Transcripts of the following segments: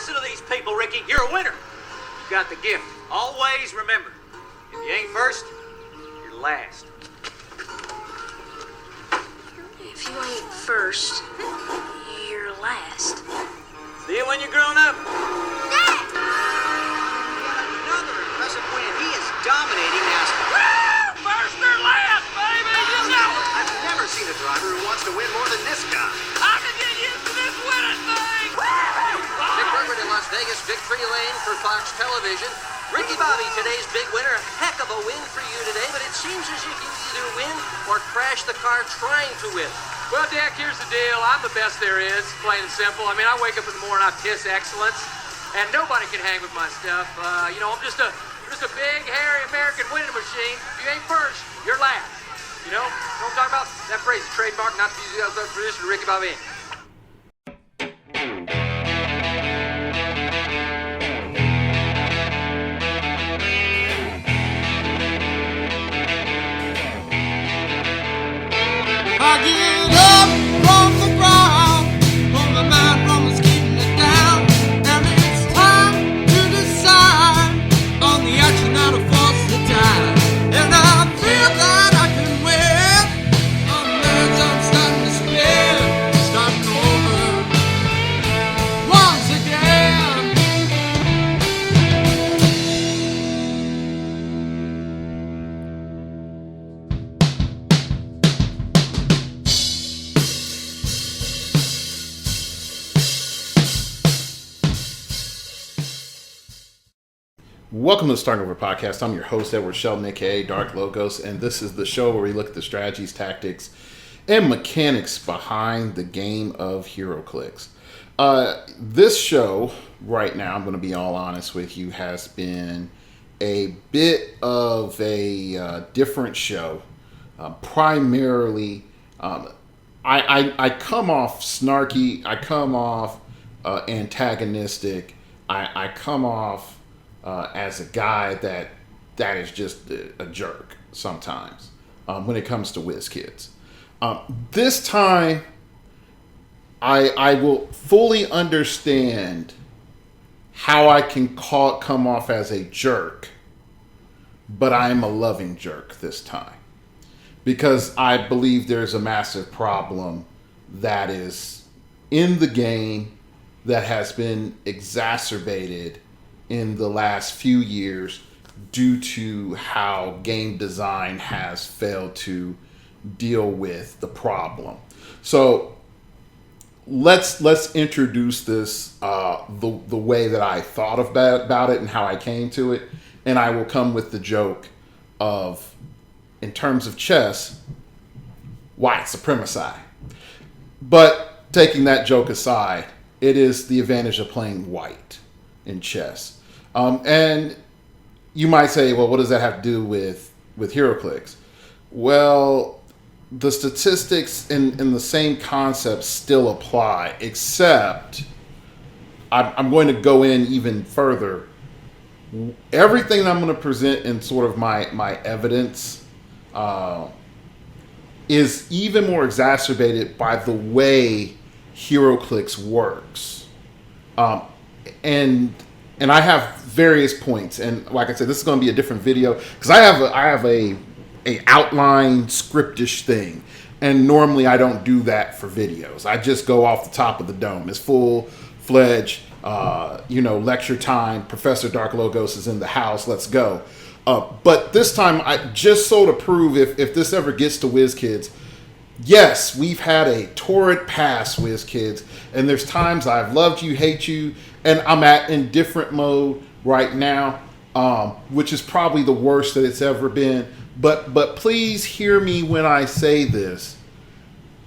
listen to these people, Ricky. You're a winner. You got the gift. Always remember, if you ain't first, you're last. If you ain't first, you're last. See you when you're grown up. Dad! Another impressive win. He is dominating NASCAR. Woo! First or last, baby! You know it! I've never seen a driver who wants to win more than this guy. I can get used to this winning thing! Dick Herbert in Las Vegas, Victory Lane for Fox Television. Ricky Bobby, today's big winner. Heck of a win for you today, but it seems as if you either win or crash the car trying to win. Well, Dak, here's the deal. I'm the best there is, plain and simple. I mean, I wake up in the morning, I piss excellence, and nobody can hang with my stuff. I'm just a big, hairy American winning machine. If you ain't first, you're last. You know what I'm talking about? That phrase is trademark, not to use the other tradition of Ricky Bobby. I get up from the ground, pull my mind from what's keeping me down, and it's time to decide on the action that'll force the tide. And I feel that I can win, unless I'm starting to spin, starting over once again. Welcome to the Starting Over Podcast. I'm your host, Edward Sheldon, aka Dark Logos, and this is the show where we look at the strategies, tactics, and mechanics behind the game of heroclix. This show, right now, I'm going to be all honest with you, has been a bit of a different show. Primarily, I come off snarky, I come off antagonistic, I come off as a guy that is just a jerk sometimes when it comes to whiz kids. This time, I will fully understand how I can come off as a jerk, but I am a loving jerk this time. Because I believe there's a massive problem that is in the game that has been exacerbated in the last few years due to how game design has failed to deal with the problem. So let's introduce this the way that I thought about it and how I came to it, and I will come with the joke of, in terms of chess, white supremacy. But taking that joke aside, it is the advantage of playing white in chess. And you might say, well, what does that have to do with heroclix? Well, the statistics and the same concepts still apply, except I'm going to go in even further. Everything that I'm going to present in sort of my evidence is even more exacerbated by the way heroclix works. And I have various points, and like I said, this is going to be a different video because I have a outline scriptish thing, and normally I don't do that for videos. I just go off the top of the dome. It's full-fledged, lecture time. Professor Dark Logos is in the house. Let's go. But this time, just so to prove if this ever gets to Whiz Kids, yes, we've had a torrid past, Whiz Kids, and there's times I've loved you, hate you, and I'm at indifferent mode right now, which is probably the worst that it's ever been. But please hear me when I say this.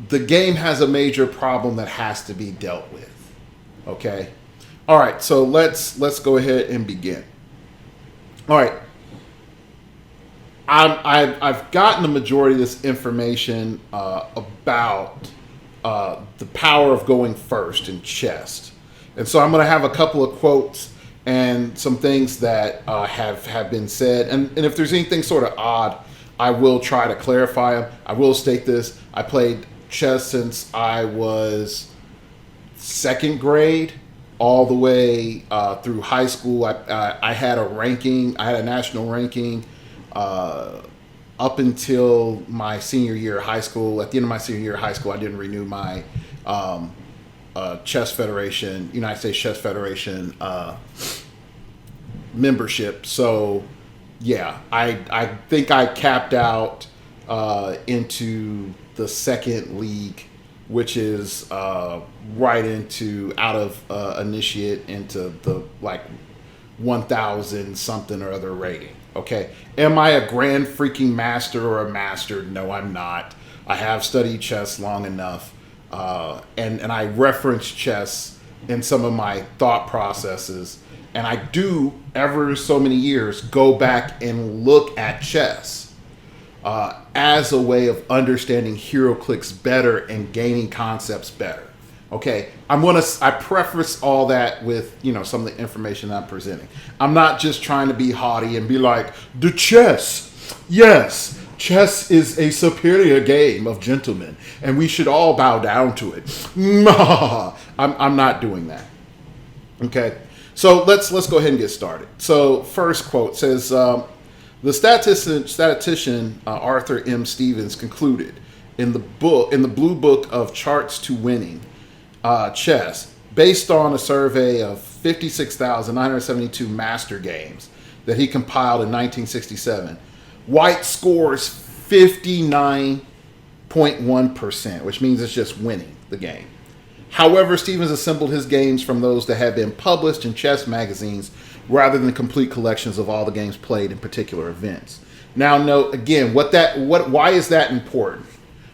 The game has a major problem that has to be dealt with. Okay? All right, so let's go ahead and begin. All right. I've gotten the majority of this information about the power of going first in chess. And so I'm going to have a couple of quotes and some things that have been said. And if there's anything sort of odd, I will try to clarify them. I will state this. I played chess since I was second grade. all the way through high school. I had a ranking. I had a national ranking up until my senior year of high school. At the end of my senior year of high school, I didn't renew my Chess Federation, United States Chess Federation membership. So, yeah, I think I capped out into the second league, which is right into out of initiate into the like 1,000 something or other rating. Okay, am I a grand freaking master or a master? No, I'm not. I have studied chess long enough, and I reference chess in some of my thought processes, and I do ever so many years go back and look at chess as a way of understanding heroclix better and gaining concepts better. Okay, I preface all that with, some of the information I'm presenting. I'm not just trying to be haughty and be like, the chess. Yes, chess is a superior game of gentlemen, and we should all bow down to it. I'm not doing that. Okay, so let's go ahead and get started. So first quote says, the statistician Arthur M. Stevens concluded in the Blue Book of Charts to Winning Chess, based on a survey of 56,972 master games that he compiled in 1967, White scores 59.1%, which means it's just winning the game. However, Stevens assembled his games from those that had been published in chess magazines rather than complete collections of all the games played in particular events. Now, note again, why is that important?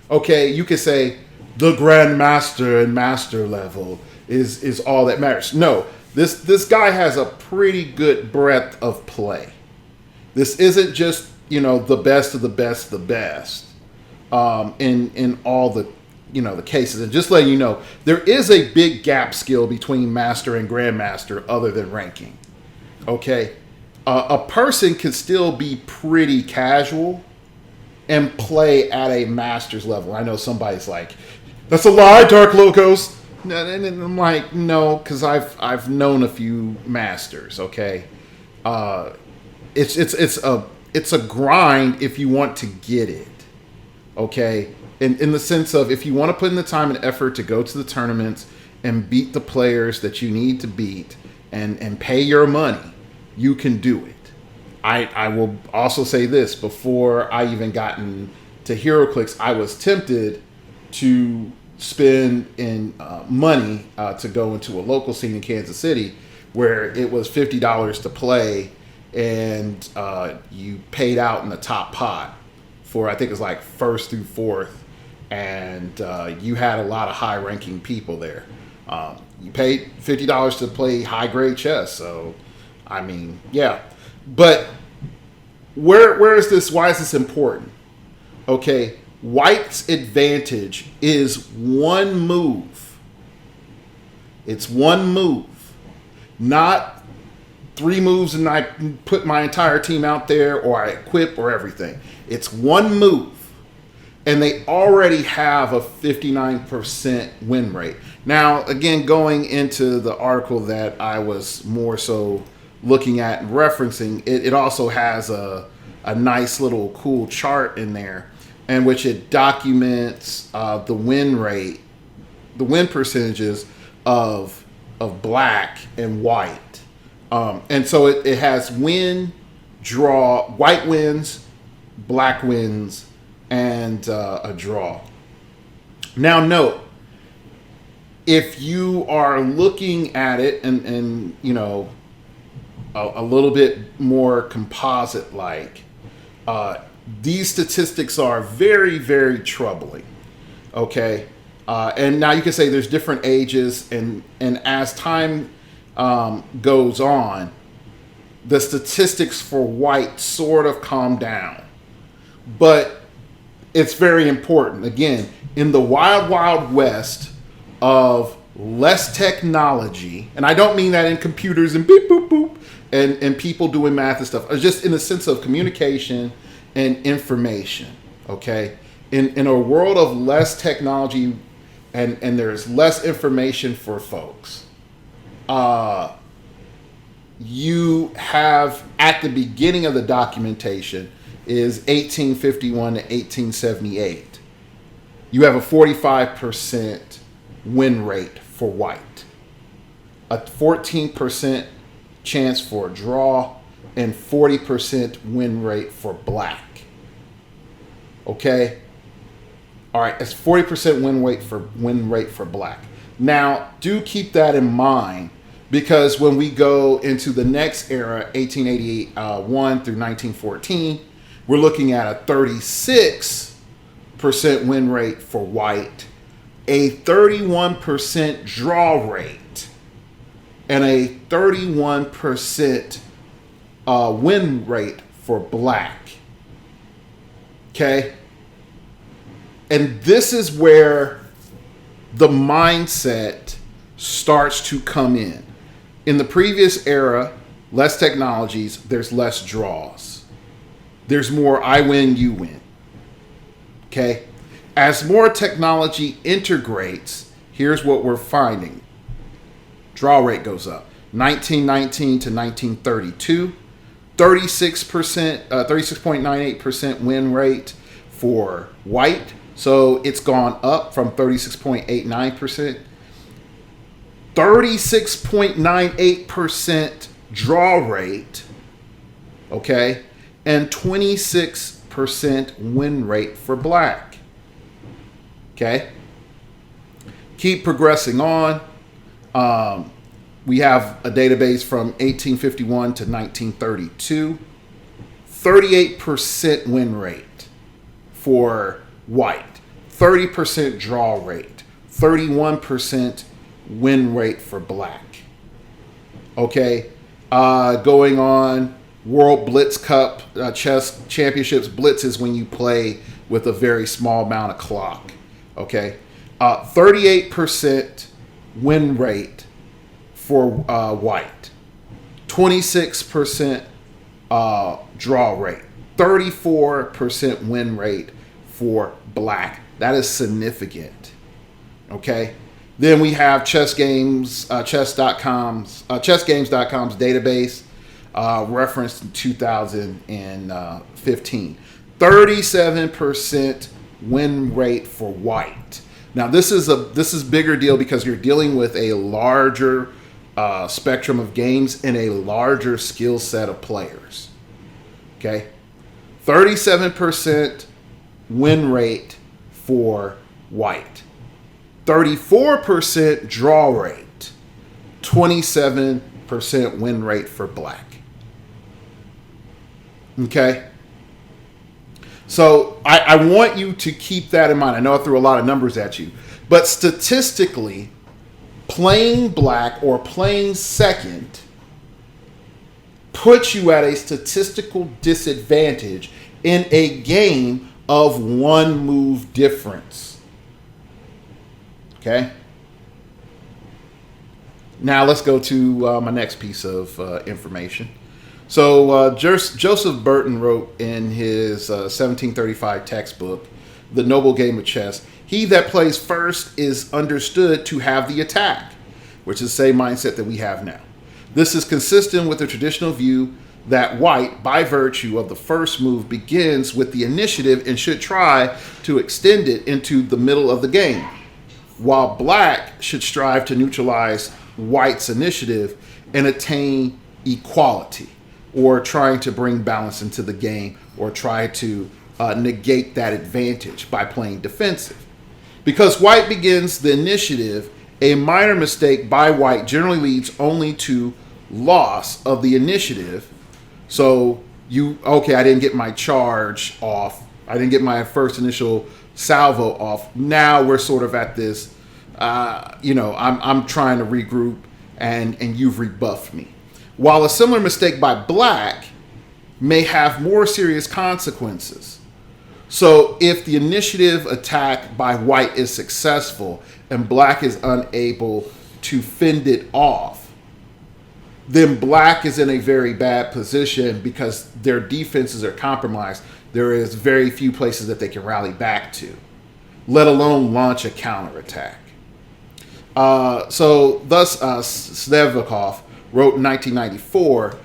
Okay, you could say the grandmaster and master level is all that matters. No, this guy has a pretty good breadth of play. This isn't just the best of the best, the best in all the the cases. And just letting you know, there is a big gap skill between master and grandmaster other than ranking. Okay, a person can still be pretty casual and play at a master's level. I know somebody's like, "That's a lie, Dark Logos." And I'm like, no, because I've known a few masters. Okay, it's a grind if you want to get it. Okay, in the sense of if you want to put in the time and effort to go to the tournaments and beat the players that you need to beat and pay your money, you can do it. I will also say this, before I even gotten to heroclix, I was tempted to spend in money to go into a local scene in Kansas City where it was $50 to play, and you paid out in the top pot for, I think it was like first through fourth, and you had a lot of high-ranking people there. You paid $50 to play high-grade chess, so I mean, yeah. But where is this? Why is this important? Okay, White's advantage is one move. It's one move, not 3 moves and I put my entire team out there or I equip or everything. It's one move. And they already have a 59% win rate. Now, again, going into the article that I was more so looking at and referencing, it also has a nice little cool chart in there in which it documents the win rate, the win percentages of black and white. And so it has win, draw, white wins, black wins, and a draw. Now note, if you are looking at it and a little bit more composite like, these statistics are very, very troubling. Okay, and now you can say there's different ages, and as time goes on, the statistics for white sort of calm down, but it's very important. Again, in the wild, wild west of less technology, and I don't mean that in computers and beep, boop, boop, and people doing math and stuff. It's just in the sense of communication and information, okay? In a world of less technology and there's less information for folks, you have at the beginning of the documentation is 1851 to 1878. You have a 45% win rate for white, a 14% chance for a draw, and 40% win rate for black. Okay? All right, it's 40% win rate for black. Now, do keep that in mind, because when we go into the next era, 1881 through 1914, we're looking at a 36% win rate for white, a 31% draw rate, and a 31% win rate for black. Okay? And this is where the mindset starts to come in. In the previous era, less technologies, there's less draws. There's more I win, you win. Okay? As more technology integrates, here's what we're finding. Draw rate goes up. 1919 to 1932, 36.98% win rate for white. So it's gone up from 36.89%. 36.98% draw rate. Okay? And 26% win rate for black. Okay? Keep progressing on. We have a database from 1851 to 1932. 38% win rate for white. 30% draw rate. 31% win rate for black. Okay? Going on, World Blitz Cup chess championships. Blitz is when you play with a very small amount of clock. Okay? 38% win rate for white. 26% draw rate. 34% win rate for black. That is significant. Okay? Then we have chess games, chessgames.com's database, referenced in 2015. 37% win rate for white. Now this is bigger deal because you're dealing with a larger spectrum of games and a larger skill set of players. Okay, 37% win rate for white, 34% draw rate, 27% win rate for black. Okay. So I want you to keep that in mind. I know I threw a lot of numbers at you, but statistically, playing black or playing second puts you at a statistical disadvantage in a game of one move difference. Okay? Now let's go to my next piece of information. So Joseph Burton wrote in his 1735 textbook, The Noble Game of Chess, he that plays first is understood to have the attack, which is the same mindset that we have now. This is consistent with the traditional view that white, by virtue of the first move, begins with the initiative and should try to extend it into the middle of the game, while black should strive to neutralize white's initiative and attain equality, or trying to bring balance into the game, or try to negate that advantage by playing defensive. Because white begins the initiative, a minor mistake by white generally leads only to loss of the initiative. So I didn't get my charge off. I didn't get my first initial salvo off. Now we're sort of at this, I'm trying to regroup and you've rebuffed me. While a similar mistake by black may have more serious consequences. So if the initiative attack by white is successful and black is unable to fend it off, then black is in a very bad position because their defenses are compromised. There is very few places that they can rally back to, let alone launch a counterattack. Snevnikov wrote in 1994,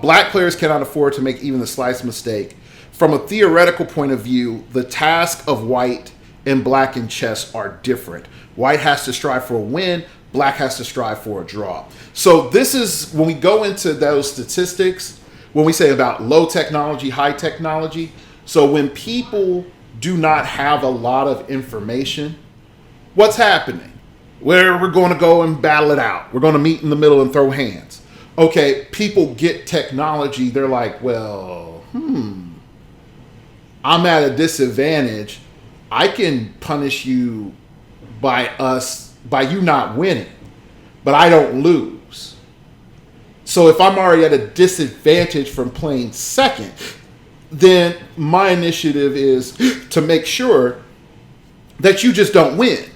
black players cannot afford to make even the slightest mistake. From a theoretical point of view, the task of white and black in chess are different. White has to strive for a win, black has to strive for a draw. So this is, when we go into those statistics, when we say about low technology, high technology, so when people do not have a lot of information, what's happening? Where we're going to go and battle it out. We're going to meet in the middle and throw hands. Okay, people get technology. They're like, well, I'm at a disadvantage. I can punish you by you not winning, but I don't lose. So if I'm already at a disadvantage from playing second, then my initiative is to make sure that you just don't win.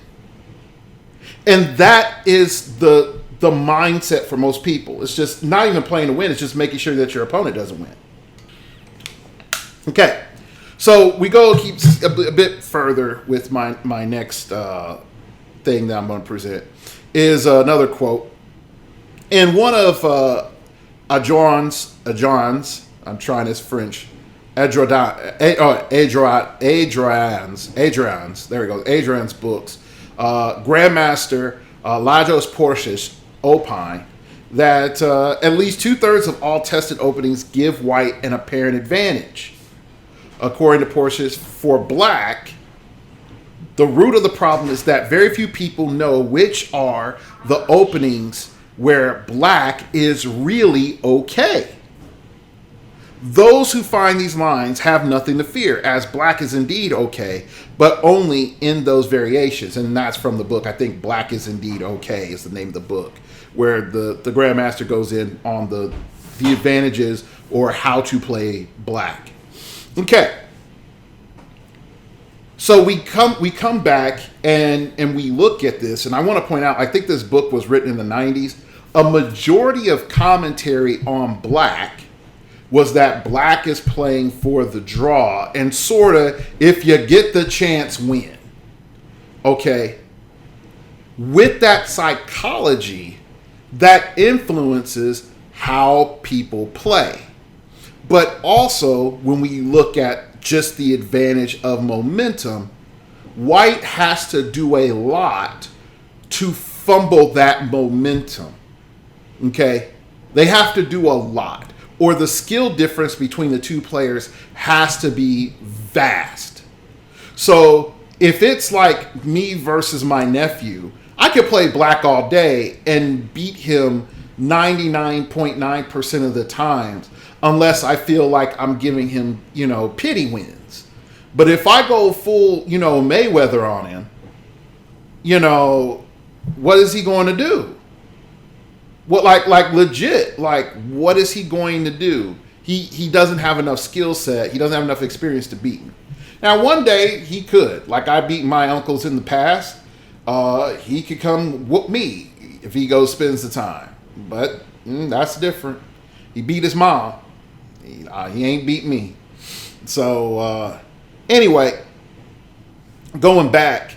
And that is the mindset for most people. It's just not even playing to win. It's just making sure that your opponent doesn't win. Okay. So we keep a bit further with my next thing that I'm going to present is another quote. In one of Adrian's, I'm trying this French, Adrian's books, Grandmaster Lajos Porcius opine that at least 2/3 of all tested openings give white an apparent advantage. According to Porcius, for black, the root of the problem is that very few people know which are the openings where black is really okay. Those who find these lines have nothing to fear, as black is indeed okay, but only in those variations. And that's from the book. I think Black is Indeed Okay is the name of the book, where the Grandmaster goes in on the advantages or how to play black. Okay. So we come back and we look at this, and I want to point out, I think this book was written in the 90s. A majority of commentary on black was that black is playing for the draw and sort of, if you get the chance, win. Okay. With that psychology, that influences how people play. But also, when we look at just the advantage of momentum, white has to do a lot to fumble that momentum. Okay? They have to do a lot, or the skill difference between the two players has to be vast. So if it's like me versus my nephew, I could play black all day and beat him 99.9% of the times, unless I feel like I'm giving him, pity wins. But if I go full, Mayweather on him, what is he going to do? What, like legit, what is he going to do? He doesn't have enough skill set. He doesn't have enough experience to beat me. Now, one day he could. Like I beat my uncles in the past. He could come whoop me if he goes spends the time. But that's different. He beat his mom. He ain't beat me. So anyway, going back,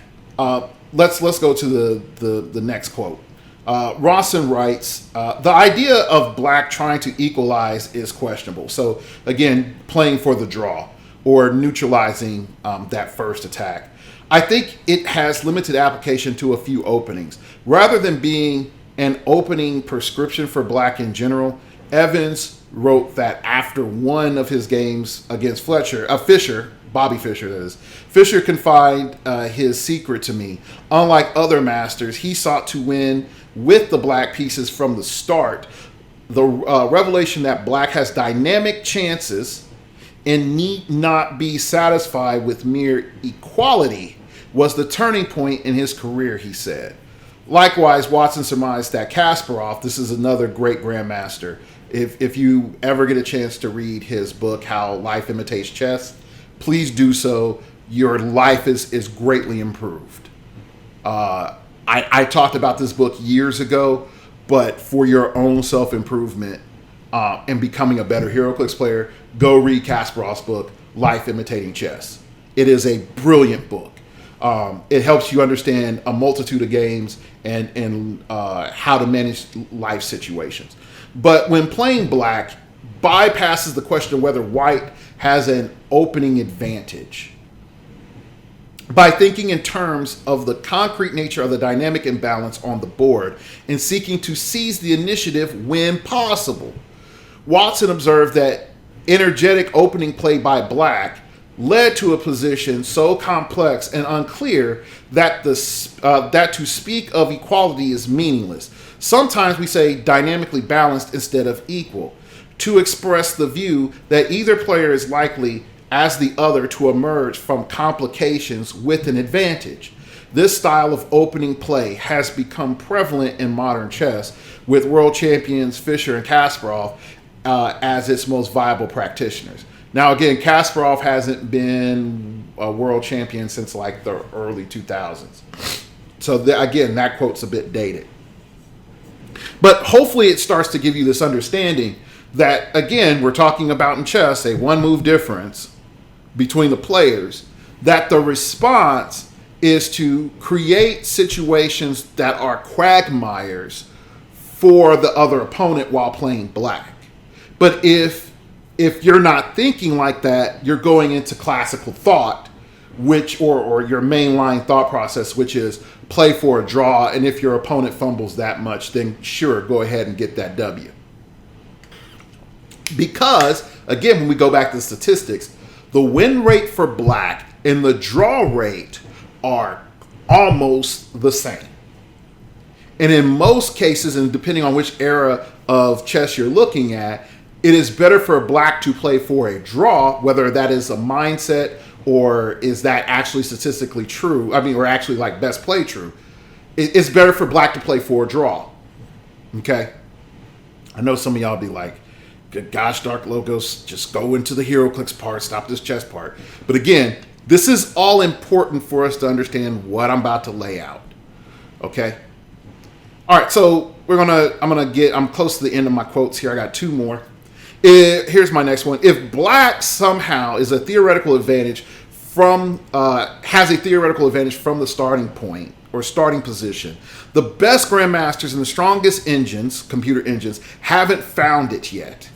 let's go to the next quote. Rawson writes, the idea of black trying to equalize is questionable. So again, playing for the draw or neutralizing that first attack. I think it has limited application to a few openings. Rather than being an opening prescription for black in general, Evans wrote that after one of his games against Fischer, Bobby Fischer that is, Fischer confided his secret to me. Unlike other masters, he sought to win with the black pieces from the start. The revelation that black has dynamic chances and need not be satisfied with mere equality was the turning point in his career, he said. Likewise, Watson surmised that Kasparov, this is another great grandmaster. If you ever get a chance to read his book, How Life Imitates Chess, please do so. Your life is greatly improved. I talked about this book years ago, but for your own self-improvement and becoming a better heroclix player, go read Kasparov's book, Life Imitating Chess. It is a brilliant book. It helps you understand a multitude of games and how to manage life situations. But when playing black, bypasses the question of whether white has an opening advantage by thinking in terms of the concrete nature of the dynamic imbalance on the board and seeking to seize the initiative when possible. Watson observed that energetic opening play by black led to a position so complex and unclear that that to speak of equality is meaningless. Sometimes we say dynamically balanced instead of equal, to express the view that either player is likely as the other to emerge from complications with an advantage. This style of opening play has become prevalent in modern chess, with world champions Fischer and Kasparov as its most viable practitioners. Now, again, Kasparov hasn't been a world champion since like the early 2000s. So again, that quote's a bit dated. But hopefully it starts to give you this understanding that, again, we're talking about in chess, a one move difference between the players, that the response is to create situations that are quagmires for the other opponent while playing black. But if you're not thinking like that, you're going into classical thought, which or your mainline thought process, which is play for a draw, and if your opponent fumbles that much, then sure, go ahead and get that W. Because, again, when we go back to the statistics, the win rate for black and the draw rate are almost the same. And in most cases, and depending on which era of chess you're looking at, it is better for black to play for a draw, whether that is a mindset or is that actually statistically true, or actually like best play true. It's better for black to play for a draw. Okay? I know some of y'all be like, gosh, Dark Logos, just go into the heroclix part, stop this chess part. But again, this is all important for us to understand what I'm about to lay out. Okay? All right, so I'm close to the end of my quotes here. I got two more. Here's my next one. If black somehow is a theoretical advantage has a theoretical advantage from the starting point or starting position, the best grandmasters and the strongest computer engines, haven't found it yet.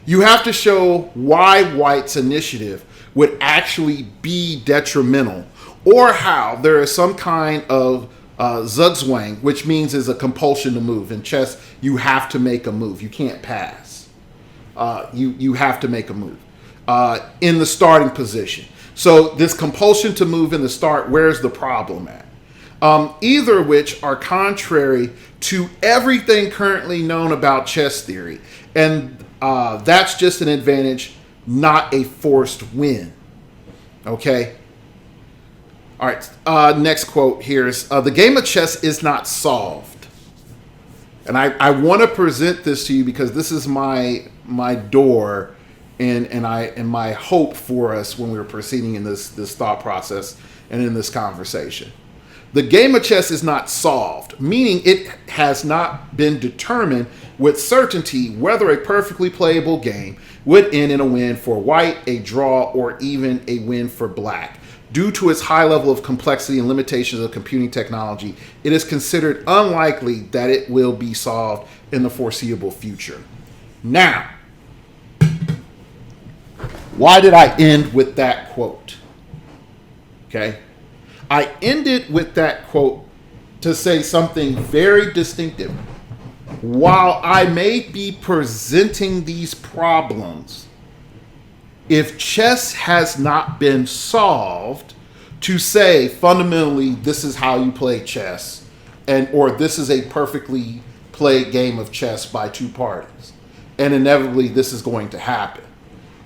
You have to show why white's initiative would actually be detrimental, or how there is some kind of zugzwang, which means is a compulsion to move. In chess, you have to make a move. You can't pass. You have to make a move in the starting position. So this compulsion to move in the start, where's the problem at? Either of which are contrary to everything currently known about chess theory. And that's just an advantage, not a forced win. Okay? All right, next quote here is, the game of chess is not solved. And I want to present this to you because this is my door and my hope for us when we're proceeding in this thought process and in this conversation. The game of chess is not solved, meaning it has not been determined with certainty whether a perfectly playable game would end in a win for white, a draw, or even a win for black. Due to its high level of complexity and limitations of computing technology, it is considered unlikely that it will be solved in the foreseeable future. Now, why did I end with that quote? Okay. I ended with that quote to say something very distinctive. While I may be presenting these problems, if chess has not been solved, to say fundamentally this is how you play chess, or this is a perfectly played game of chess by two parties, and inevitably this is going to happen.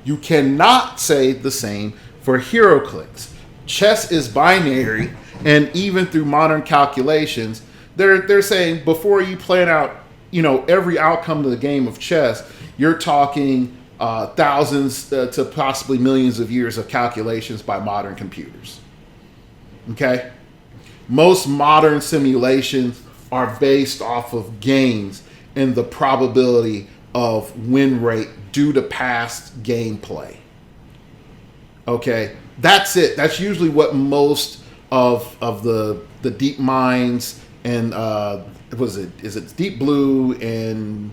You cannot say the same for heroclix. Chess is binary, and even through modern calculations, they're saying before you plan out, every outcome to the game of chess, you're talking thousands to possibly millions of years of calculations by modern computers. Okay? Most modern simulations are based off of gains in the probability of win rate due to past gameplay. Okay? That's it. That's usually what most of the Deep Minds and is it Deep Blue and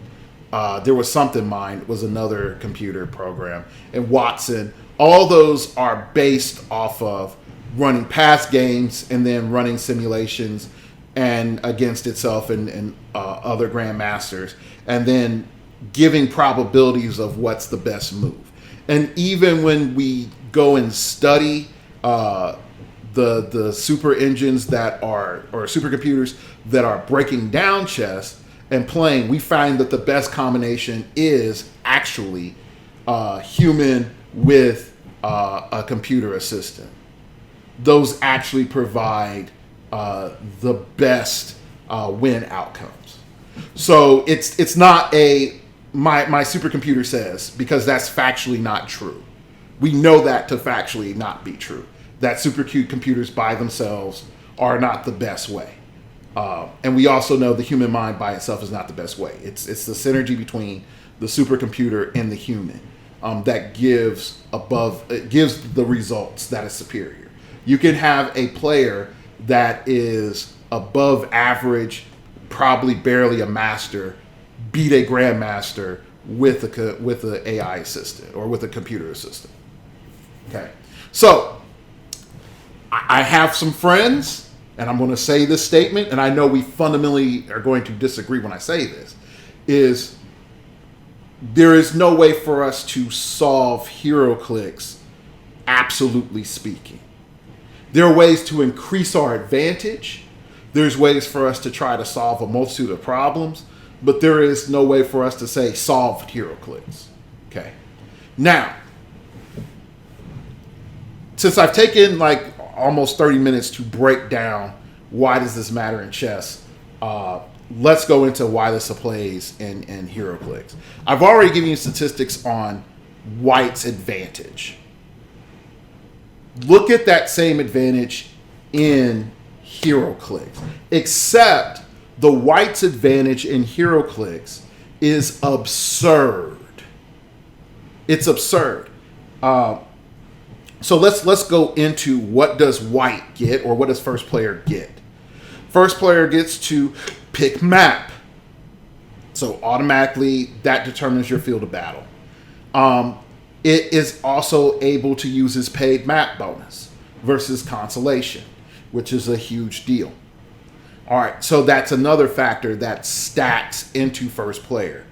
there was something Mind was another computer program, and Watson. All those are based off of running past games and then running simulations and against itself and other grandmasters, and then giving probabilities of what's the best move. And even when we go and study the super engines that are, or supercomputers that are breaking down chess and playing, we find that the best combination is actually human with a computer assistant. Those actually provide the best win outcomes. So it's not a my supercomputer says, because that's factually not true. We know that to factually not be true. That supercomputers by themselves are not the best way. And we also know the human mind by itself is not the best way. It's the synergy between the supercomputer and the human that gives the results that is superior. You can have a player that is above average, probably barely a master, beat a grandmaster with a AI assistant or with a computer assistant. Okay, so I have some friends, and I'm going to say this statement, and I know we fundamentally are going to disagree when I say this, is there is no way for us to solve heroclix, absolutely speaking. There are ways to increase our advantage. There's ways for us to try to solve a multitude of problems, but there is no way for us to say solve heroclix. Okay. Now, since I've taken like almost 30 minutes to break down why does this matter in chess, let's go into why this plays in heroclix. I've already given you statistics on white's advantage. Look at that same advantage in heroclix, except the white's advantage in heroclix is absurd. It's absurd. So let's go into what does white get, or what does first player get. First player gets to pick map. So automatically that determines your field of battle. It is also able to use its paid map bonus versus consolation, which is a huge deal. All right, so that's another factor that stacks into first player.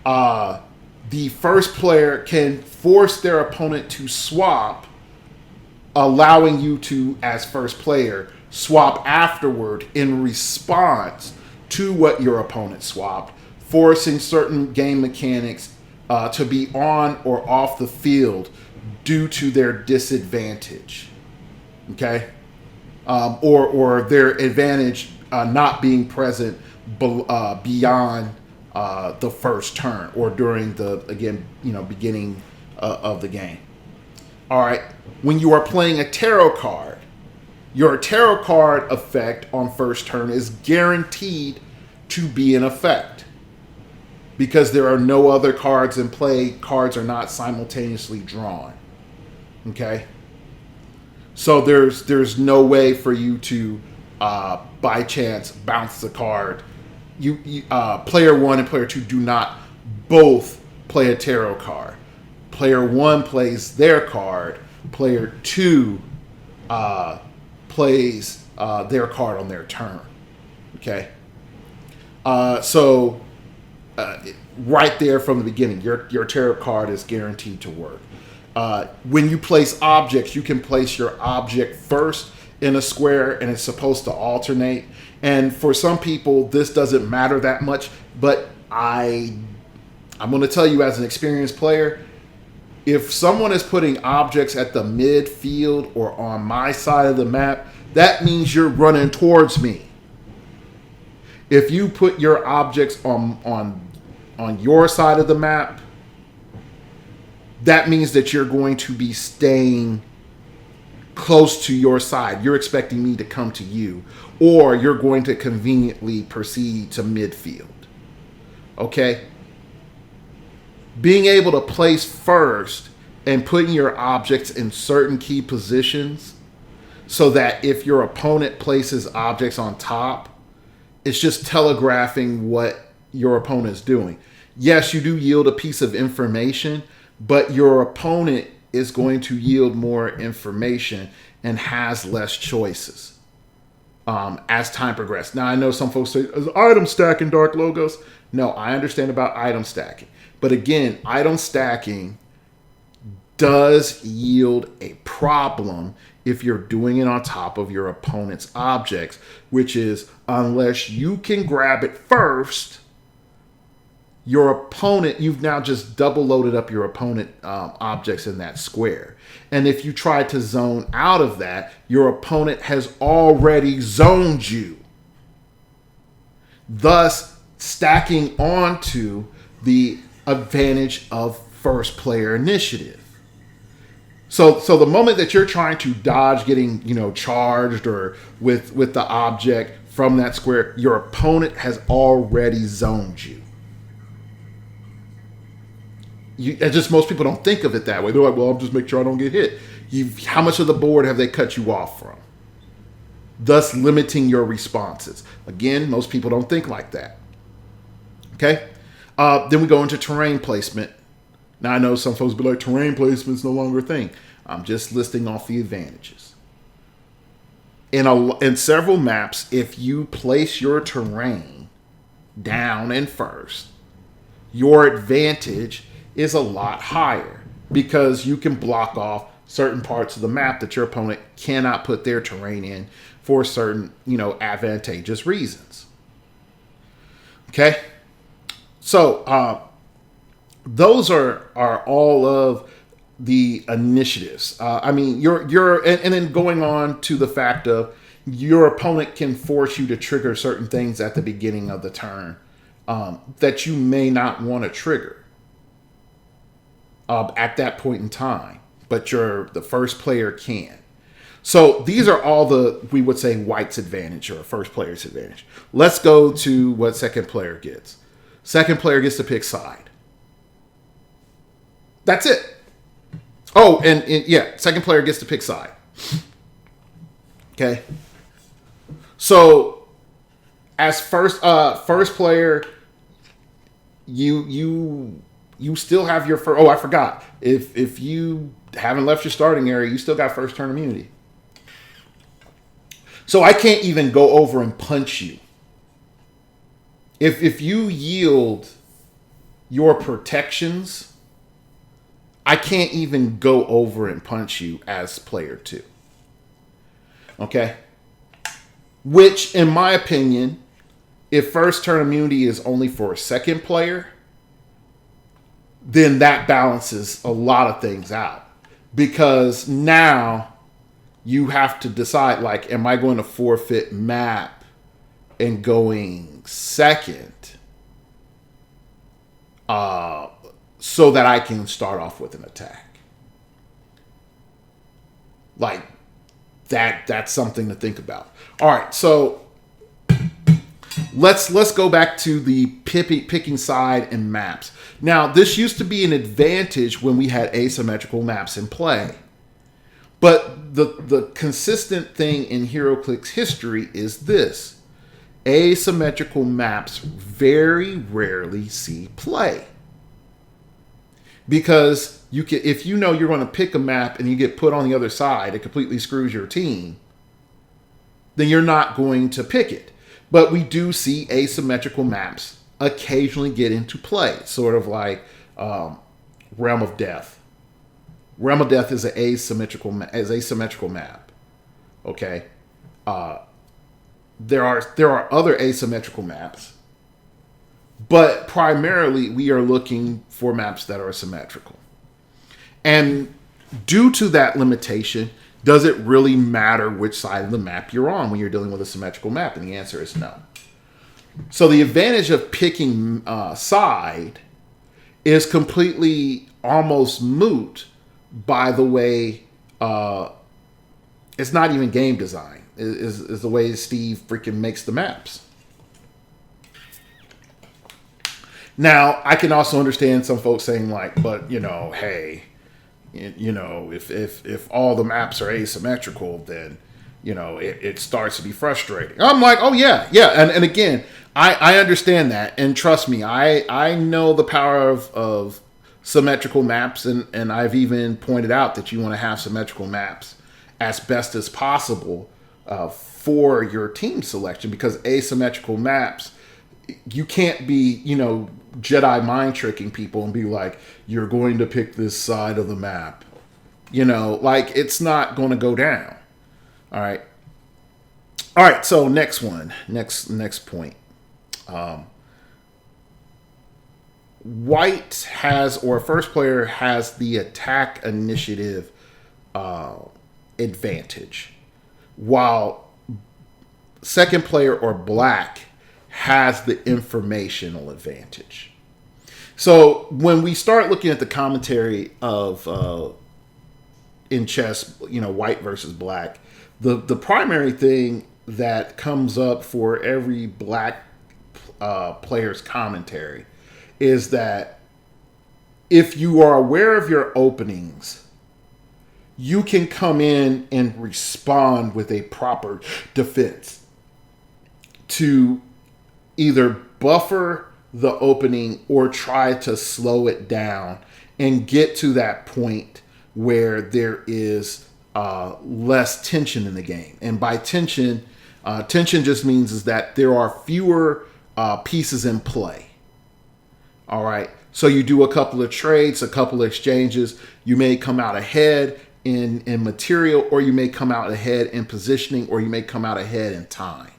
The first player can force their opponent to swap, allowing you to, as first player, swap afterward in response to what your opponent swapped, forcing certain game mechanics to be on or off the field due to their disadvantage. Okay? Or their advantage not being present beyond the first turn or during the beginning of the game. All right, when you are playing a tarot card, your tarot card effect on first turn is guaranteed to be in effect because there are no other cards in play. Cards are not simultaneously drawn. Okay, so there's no way for you to by chance bounce the card. You player one and player two do not both play a tarot card. Player one plays their card. Player two plays their card on their turn. Okay. So right there from the beginning, your tarot card is guaranteed to work. When you place objects, you can place your object first in a square, and it's supposed to alternate. And for some people, this doesn't matter that much. But I'm going to tell you, as an experienced player, if someone is putting objects at the midfield or on my side of the map, that means you're running towards me. If you put your objects on your side of the map, that means that you're going to be staying close to your side. You're expecting me to come to you, or you're going to conveniently proceed to midfield. Okay? Being able to place first and putting your objects in certain key positions so that if your opponent places objects on top, it's just telegraphing what your opponent is doing. Yes, you do yield a piece of information, but your opponent is going to yield more information and has less choices as time progresses. Now, I know some folks say, is item stacking Dark Logos? No, I understand about item stacking. But again, item stacking does yield a problem if you're doing it on top of your opponent's objects, which is unless you can grab it first, your opponent, you've now just double loaded up your opponent objects in that square. And if you try to zone out of that, your opponent has already zoned you, thus stacking onto the advantage of first player initiative. So the moment that you're trying to dodge getting, charged or with the object from that square, your opponent has already zoned you. Just most people don't think of it that way. They're like, well, I'll just make sure I don't get hit. How much of the board have they cut you off from? Thus limiting your responses. Again, most people don't think like that. Okay? Then we go into terrain placement. Now, I know some folks be like, terrain placement is no longer a thing. I'm just listing off the advantages. In several maps, if you place your terrain down and first, your advantage is a lot higher because you can block off certain parts of the map that your opponent cannot put their terrain in for certain, advantageous reasons. Okay? So, those are all of the initiatives. You're and then going on to the fact of your opponent can force you to trigger certain things at the beginning of the turn that you may not want to trigger at that point in time, but the first player can. So these are all we would say white's advantage or first player's advantage. Let's go to what second player gets. Second player gets to pick side. That's it. Oh, and second player gets to pick side. Okay. So as first player, you still have your first. Oh, I forgot. If you haven't left your starting area, you still got first turn immunity. So I can't even go over and punch you. If you yield your protections, I can't even go over and punch you as player 2. Okay? Which, in my opinion, if first turn immunity is only for a second player, then that balances a lot of things out. Because now you have to decide, like, am I going to forfeit map and going second so that I can start off with an attack? Like, that's something to think about. All right, so let's go back to the picking side and maps. Now, this used to be an advantage when we had asymmetrical maps in play. But the consistent thing in heroclix history is this. Asymmetrical maps very rarely see play. Because if you know you're going to pick a map and you get put on the other side, it completely screws your team, then you're not going to pick it. But we do see asymmetrical maps occasionally get into play, sort of like Realm of Death. Realm of Death is an asymmetrical map. Okay, there are other asymmetrical maps, but primarily we are looking for maps that are symmetrical. And due to that limitation, does it really matter which side of the map you're on when you're dealing with a symmetrical map? And the answer is no. So the advantage of picking side is completely almost moot by the way it's not even game design. Is the way Steve freaking makes the maps. Now, I can also understand some folks saying like, but hey, if all the maps are asymmetrical, then it starts to be frustrating. I'm like, oh yeah. And again, I understand that. And trust me, I know the power of symmetrical maps. And I've even pointed out that you want to have symmetrical maps as best as possible for your team selection, because asymmetrical maps, you can't be, Jedi mind tricking people and be like, you're going to pick this side of the map. It's not going to go down. All right. So next one, next point. White has, or first player has, the attack initiative advantage, while second player or black has the informational advantage. So when we start looking at the commentary of in chess, white versus black, the primary thing that comes up for every black player's commentary is that if you are aware of your openings, you can come in and respond with a proper defense to either buffer the opening or try to slow it down and get to that point where there is less tension in the game. And by tension just means is that there are fewer pieces in play. All right. So you do a couple of trades, a couple of exchanges. You may come out ahead in material, or you may come out ahead in positioning, or you may come out ahead in time.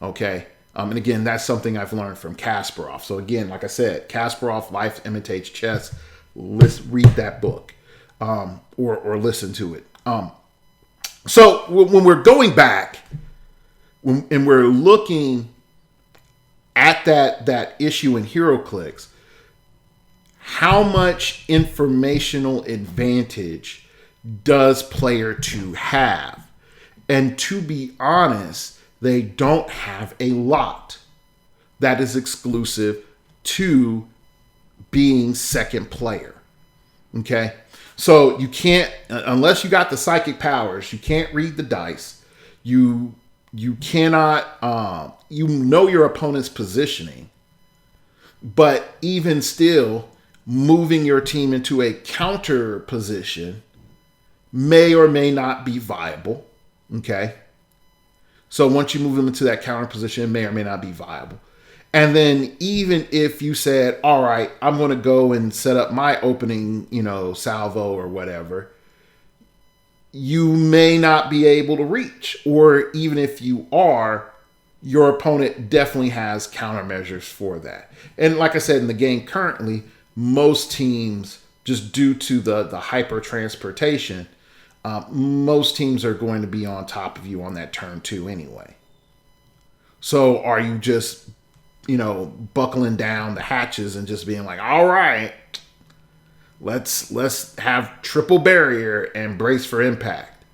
Okay. And again, that's something I've learned from Kasparov. So again, like I said, Kasparov, Life Imitates Chess. Let's read that book, or listen to it. So when we're going back, and we're looking at that issue in heroclix, how much informational advantage does player 2 have? And to be honest, they don't have a lot that is exclusive to being second player. Okay? So you can't, unless you got the psychic powers, you can't read the dice. You cannot, your opponent's positioning, but even still, moving your team into a counter position may or may not be viable. Okay. So once you move them into that counter position, it may or may not be viable. And then even if you said, all right, I'm going to go and set up my opening, salvo or whatever, you may not be able to reach. Or even if you are, your opponent definitely has countermeasures for that. And like I said, in the game currently, most teams, just due to the hyper transportation, most teams are going to be on top of you on that turn 2 anyway. So are you just, buckling down the hatches and just being like, all right, let's have triple barrier and brace for impact?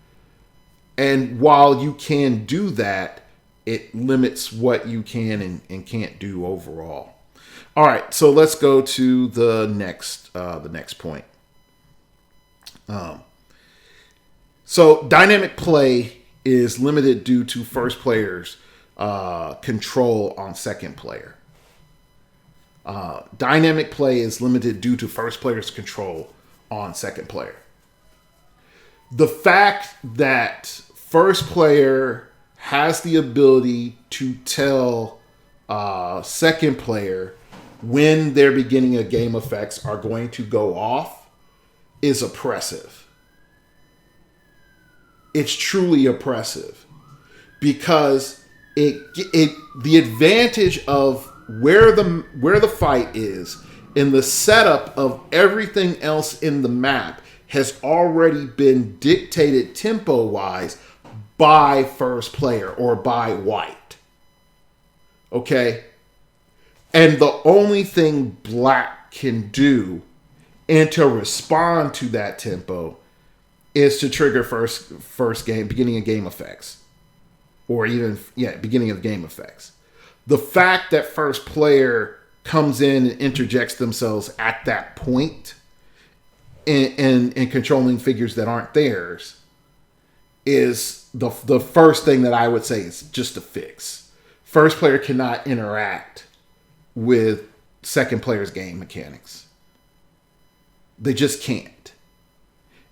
And while you can do that, it limits what you can and can't do overall. All right, so let's go to the next point. So dynamic play is limited due to first player's control on second player. Dynamic play is limited due to first player's control on second player. The fact that first player has the ability to tell second player when their beginning of game effects are going to go off is oppressive. It's truly oppressive, because the advantage of where the fight is in the setup of everything else in the map has already been dictated tempo wise by first player or by white. Okay? And the only thing black can do and to respond to that tempo is to trigger first game, beginning of game effects. Or even, beginning of game effects. The fact that first player comes in and interjects themselves at that point and controlling figures that aren't theirs is the first thing that I would say is just a fix. First player cannot interact with second player's game mechanics. They just can't.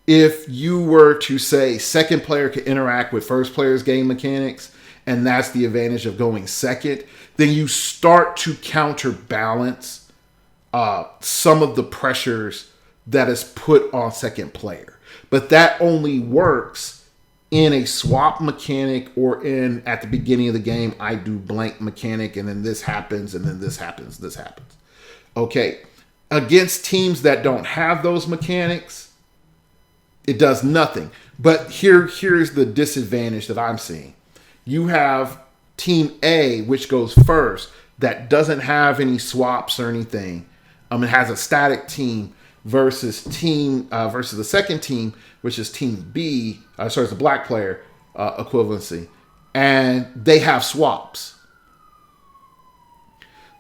If you were to say second player can interact with first player's game mechanics, and that's the advantage of going second, then you start to counterbalance some of the pressures that is put on second player. But that only works in a swap mechanic, or in at the beginning of the game, I do blank mechanic, and then this happens, and then this happens, this happens. Okay. Against teams that don't have those mechanics, it does nothing. But here's the disadvantage that I'm seeing. You have Team A, which goes first, that doesn't have any swaps or anything. It has a static team versus the second team, which is Team B. It's the black player equivalency, and they have swaps.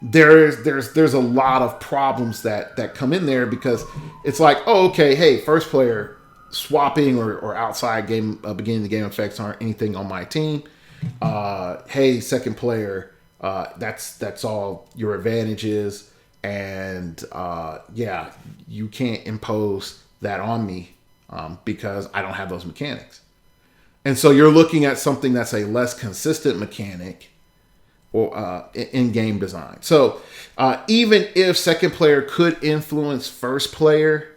There's a lot of problems that come in there, because it's like, oh, okay, hey, first player swapping or outside game beginning of the game effects aren't anything on my team. Hey, second player, that's all your advantages, and yeah, you can't impose that on me because I don't have those mechanics. And so you're looking at something that's a less consistent mechanic or in game design. So even if second player could influence first player,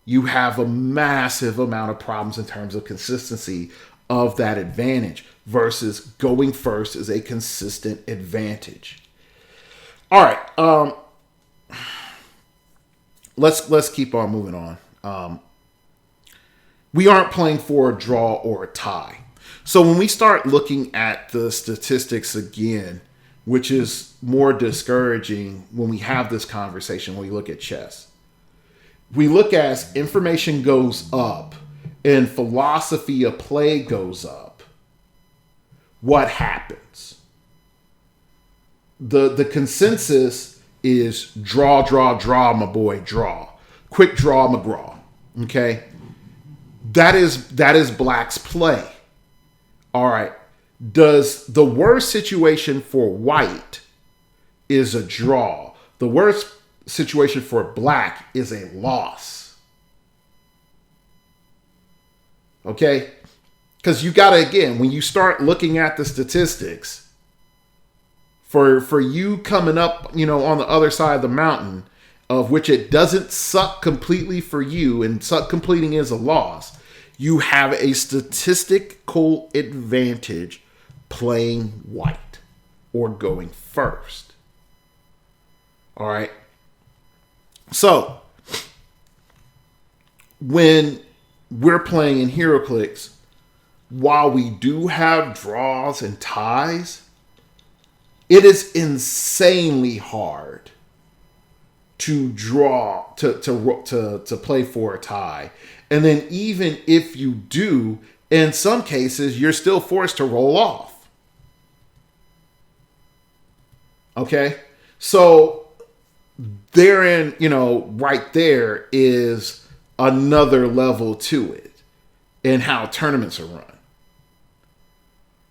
you have a massive amount of problems in terms of consistency of that advantage, versus going first is a consistent advantage. All right, let's keep on moving on. We aren't playing for a draw or a tie. So when we start looking at the statistics again, which is more discouraging when we have this conversation, when we look at chess, we look as information goes up and philosophy of play goes up. What happens? The consensus is draw, my boy, draw. Quick draw, McGraw. Okay? That is black's play. All right. Does the worst situation for white is a draw? The worst situation for black is a loss. Okay? Because you got to, again, when you start looking at the statistics, for you coming up, on the other side of the mountain, of which it doesn't suck completely for you, and suck completing is a loss, you have a statistical advantage playing white or going first. All right. So when we're playing in heroclix, while we do have draws and ties, it is insanely hard to draw to play for a tie. And then even if you do, in some cases, you're still forced to roll off. Okay? So therein, right there is another level to it in how tournaments are run.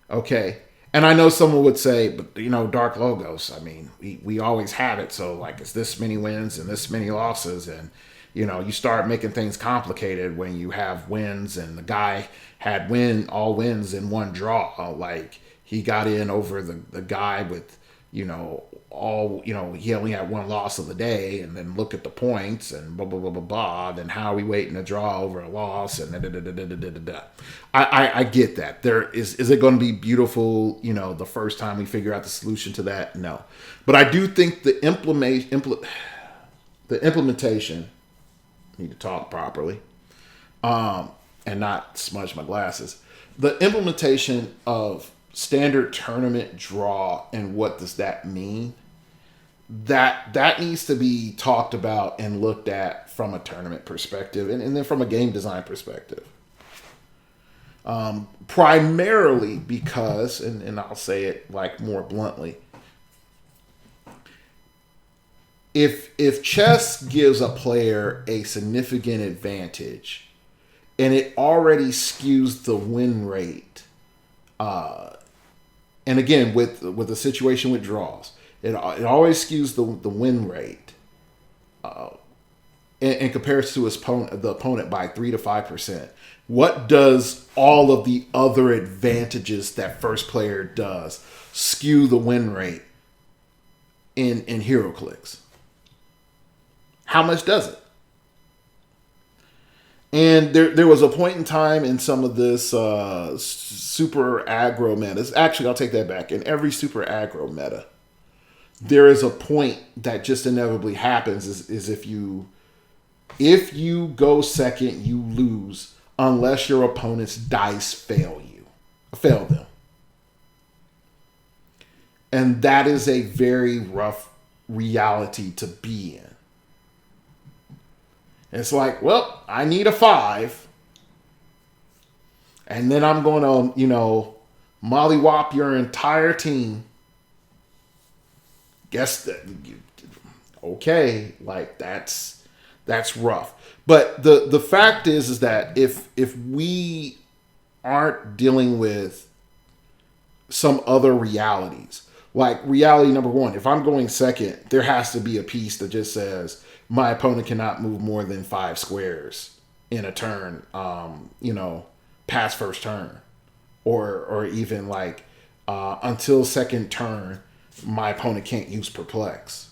Okay? And I know someone would say, but, Dark Logos, I mean, we always have it. So, it's this many wins and this many losses. And, you start making things complicated when you have wins, and the guy had all wins in one draw. Like, he got in over the guy with, he only had one loss of the day, and then look at the points and blah, blah, blah, blah, blah. Then how are we waiting to draw over a loss? And da. I get that. Is it going to be beautiful, the first time we figure out the solution to that? No. But I do think the implementation, I need to talk properly, and not smudge my glasses. The implementation of standard tournament draw, and what does that mean? That needs to be talked about and looked at from a tournament perspective, and then from a game design perspective. Primarily because, and I'll say it more bluntly, if chess gives a player a significant advantage and it already skews the win rate. And again, with a situation with draws, it always skews the win rate in comparison to the opponent by 3 to 5%. What does all of the other advantages that first player does skew the win rate in heroclix? How much does it? And there was a point in time in some of this super aggro metas. Actually, I'll take that back. In every super aggro meta, there is a point that just inevitably happens is if you go second, you lose unless your opponent's dice fail them. And that is a very rough reality to be in. It's like, well, I need a 5. And then I'm going to, mollywop your entire team. Guess that, okay, like that's rough. But the fact is that if we aren't dealing with some other realities, like reality number 1, if I'm going second, there has to be a piece that just says my opponent cannot move more than 5 squares in a turn, past first turn, or even like until second turn, my opponent can't use perplex.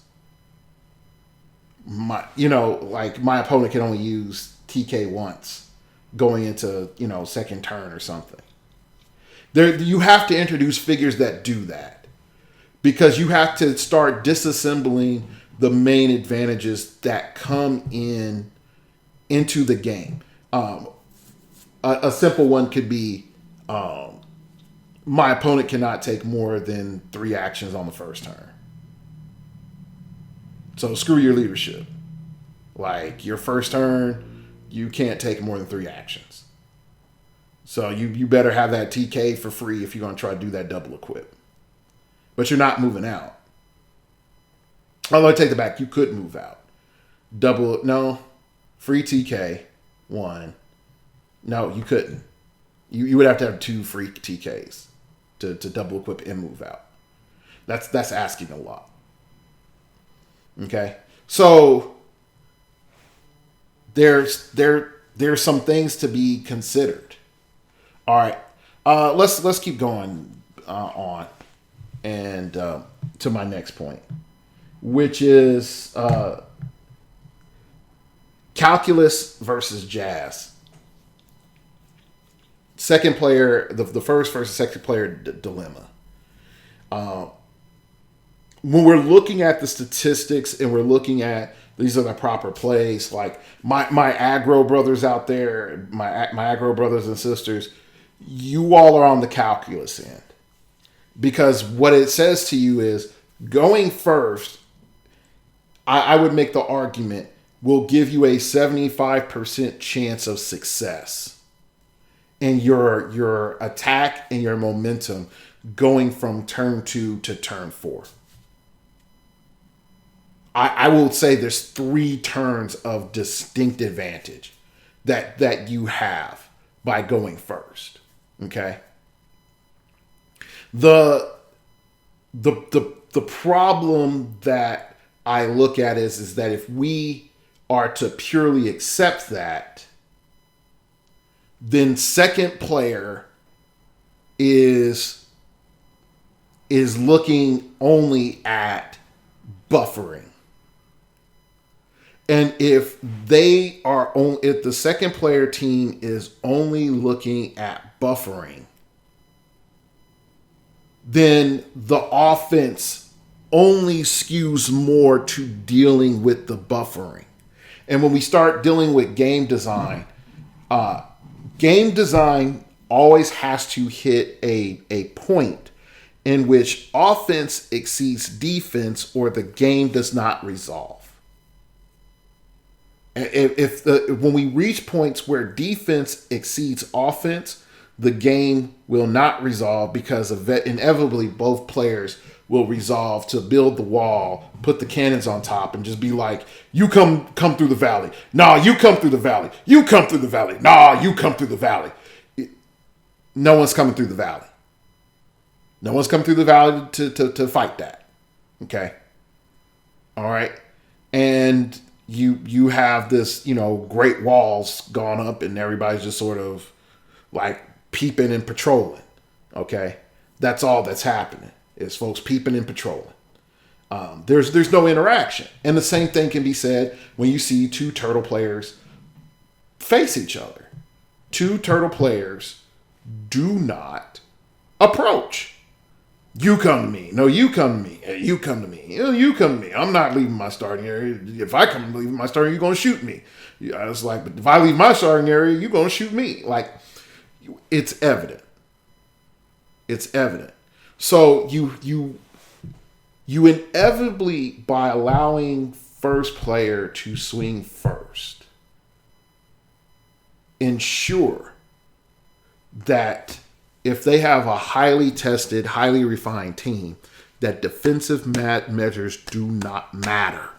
My opponent can only use TK once going into, second turn or something. You have to introduce figures that do that, because you have to start disassembling the main advantages that come into the game. A simple one could be my opponent cannot take more than 3 actions on the first turn. So screw your leadership. Like your first turn, you can't take more than 3 actions. So you better have that TK for free if you're going to try to do that double equip. But you're not moving out. Although I take it back, you could move out. Free TK, 1. No, you couldn't. You would have to have 2 free TKs to double equip and move out. That's asking a lot. Okay, so there's some things to be considered. All right, let's keep going on and to my next point, which is calculus versus jazz. Second player, the first versus second player dilemma. When we're looking at the statistics and we're looking at these are the proper plays, like my aggro brothers out there, my aggro brothers and sisters, you all are on the calculus end. Because what it says to you is going first, I would make the argument, will give you a 75% chance of success in your attack and your momentum going from turn 2 to turn 4. I will say there's 3 turns of distinct advantage that you have by going first. Okay. The problem that I look at is that if we are to purely accept that, then second player is looking only at buffering. And if if the second player team is only looking at buffering, then the offense only skews more to dealing with the buffering. And when we start dealing with game design always has to hit a point in which offense exceeds defense or the game does not resolve. When we reach points where defense exceeds offense, the game will not resolve because inevitably both players will resolve to build the wall, put the cannons on top, and just be like, you come through the valley. Nah, you come through the valley. You come through the valley. Nah, you come through the valley. No one's coming through the valley. No one's coming through the valley to fight that. Okay? All right? And you have this, great walls gone up, and everybody's just sort of like peeping and patrolling. Okay? That's all that's happening, is folks peeping and patrolling. There's no interaction. And the same thing can be said when you see two turtle players face each other. Two turtle players do not approach. You come to me. No, you come to me. Hey, you come to me. You come to me. I'm not leaving my starting area. If I come leave my starting area, you're going to shoot me. I was like, but if I leave my starting area, you're going to shoot me. Like, it's evident. It's evident. So you inevitably, by allowing first player to swing first, ensure that if they have a highly tested, highly refined team, that defensive measures do not matter,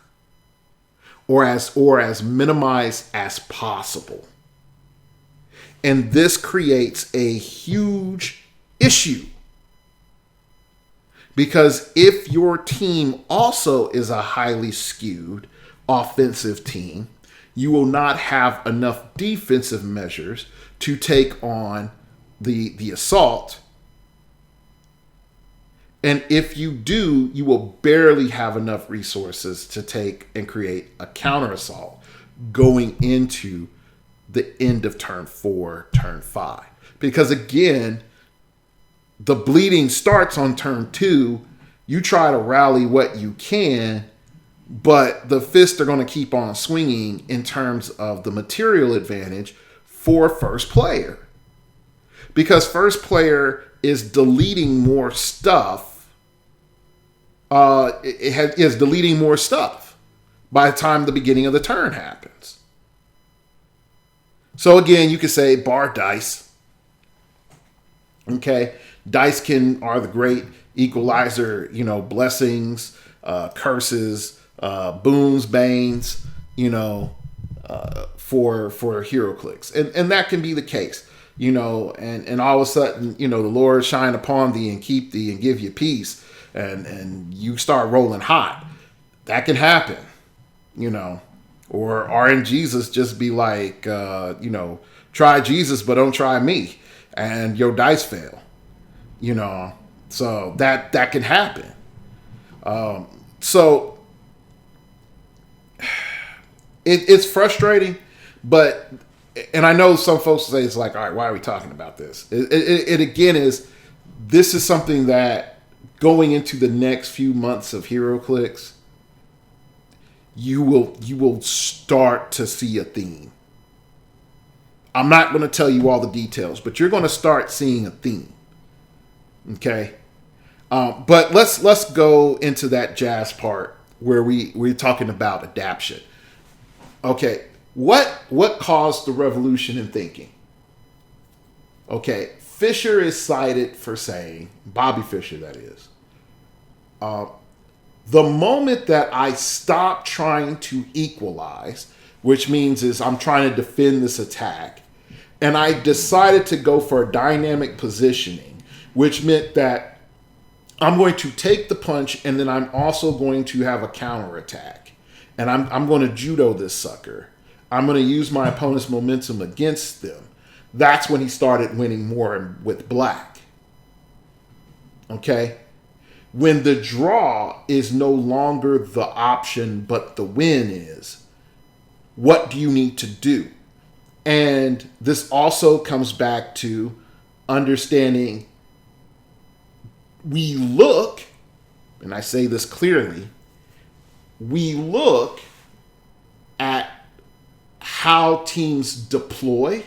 or as minimized as possible. And this creates a huge issue, because if your team also is a highly skewed offensive team, you will not have enough defensive measures to take on the assault. And if you do, you will barely have enough resources to take and create a counter assault going into the end of turn 4, turn 5. Because again, the bleeding starts on turn 2. You try to rally what you can, but the fists are going to keep on swinging in terms of the material advantage for first player. Because first player is deleting more stuff. Is deleting more stuff by the time the beginning of the turn happens. So again, you could say bar dice. Okay, dice are the great equalizer. Blessings, curses, boons, banes. For heroclix, and that can be the case. And all of a sudden, the Lord shine upon thee and keep thee and give you peace, and you start rolling hot. That can happen, or RNGesus just be like, try Jesus, but don't try me, and your dice fail, so that can happen. So it's frustrating, but. And I know some folks say it's like, all right, why are we talking about this? It again is, this is something that going into the next few months of heroclix, you will start to see a theme. I'm not going to tell you all the details, but you're going to start seeing a theme. Okay, but let's go into that jazz part where we're talking about adaptation. Okay. What caused the revolution in thinking? Okay, Fisher is cited for saying, Bobby Fischer that is, the moment that I stopped trying to equalize, which means is I'm trying to defend this attack, and I decided to go for a dynamic positioning, which meant that I'm going to take the punch and then I'm also going to have a counterattack. And I'm going to judo this sucker. I'm going to use my opponent's momentum against them. That's when he started winning more with black. Okay? When the draw is no longer the option, but the win is, what do you need to do? And this also comes back to understanding we look, and I say this clearly, we look at how teams deploy.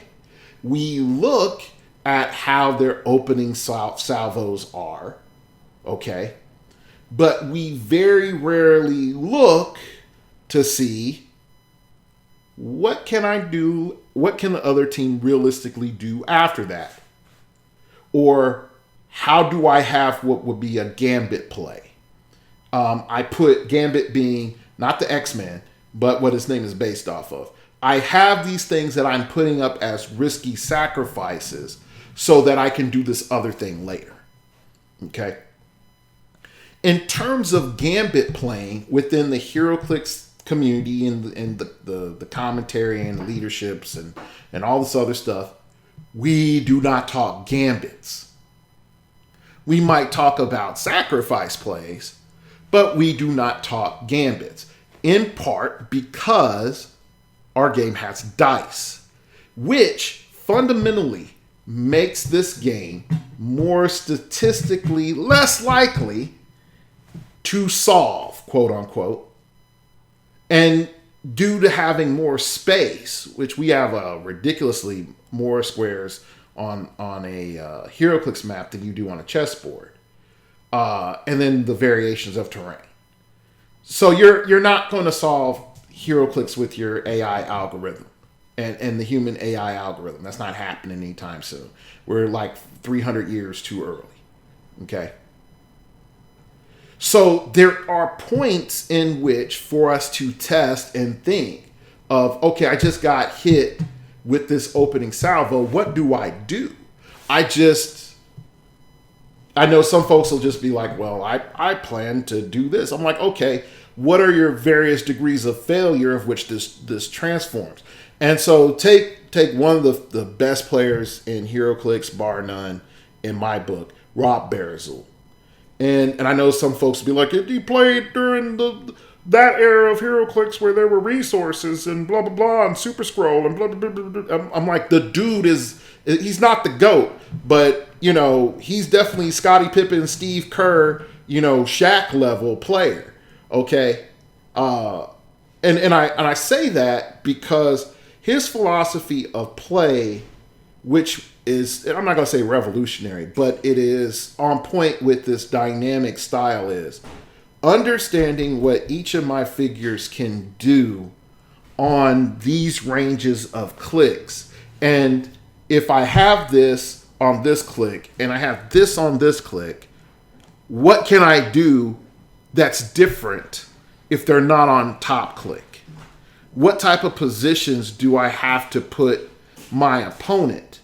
We look at how their opening salvos are, okay? But we very rarely look to see what can I do, what can the other team realistically do after that? Or how do I have what would be a gambit play? I put Gambit being not the X-Men, but what his name is based off of. I have these things that I'm putting up as risky sacrifices so that I can do this other thing later. Okay. In terms of Gambit playing within the heroclix community and the commentary and the leaderships and all this other stuff, we do not talk Gambits. We might talk about sacrifice plays, but we do not talk Gambits. In part because our game has dice, which fundamentally makes this game more statistically less likely to solve, quote unquote. And due to having more space, which we have ridiculously more squares on a heroclix map than you do on a chessboard, and then the variations of terrain. So you're not going to solve heroclix with your AI algorithm and the human AI algorithm. That's not happening anytime soon. We're like 300 years too early. Okay. So there are points in which for us to test and think of, okay, I just got hit with this opening salvo. What do I do? I know some folks will just be like, well, I plan to do this. I'm like, okay, what are your various degrees of failure of which this transforms? And so take one of the best players in heroclix, bar none, in my book, Rob Barazul. And I know some folks will be like, he played during that era of heroclix where there were resources and blah, blah, blah, and Super Scroll and blah, blah, blah, blah, blah. I'm like, the dude he's not the GOAT, but, he's definitely Scottie Pippen, Steve Kerr, Shaq level player. Okay. And I say that because his philosophy of play, which is, I'm not going to say revolutionary, but it is on point with this dynamic style, is understanding what each of my figures can do on these ranges of clicks. And if I have this on this click and I have this on this click, what can I do that's different if they're not on top click? What type of positions do I have to put my opponent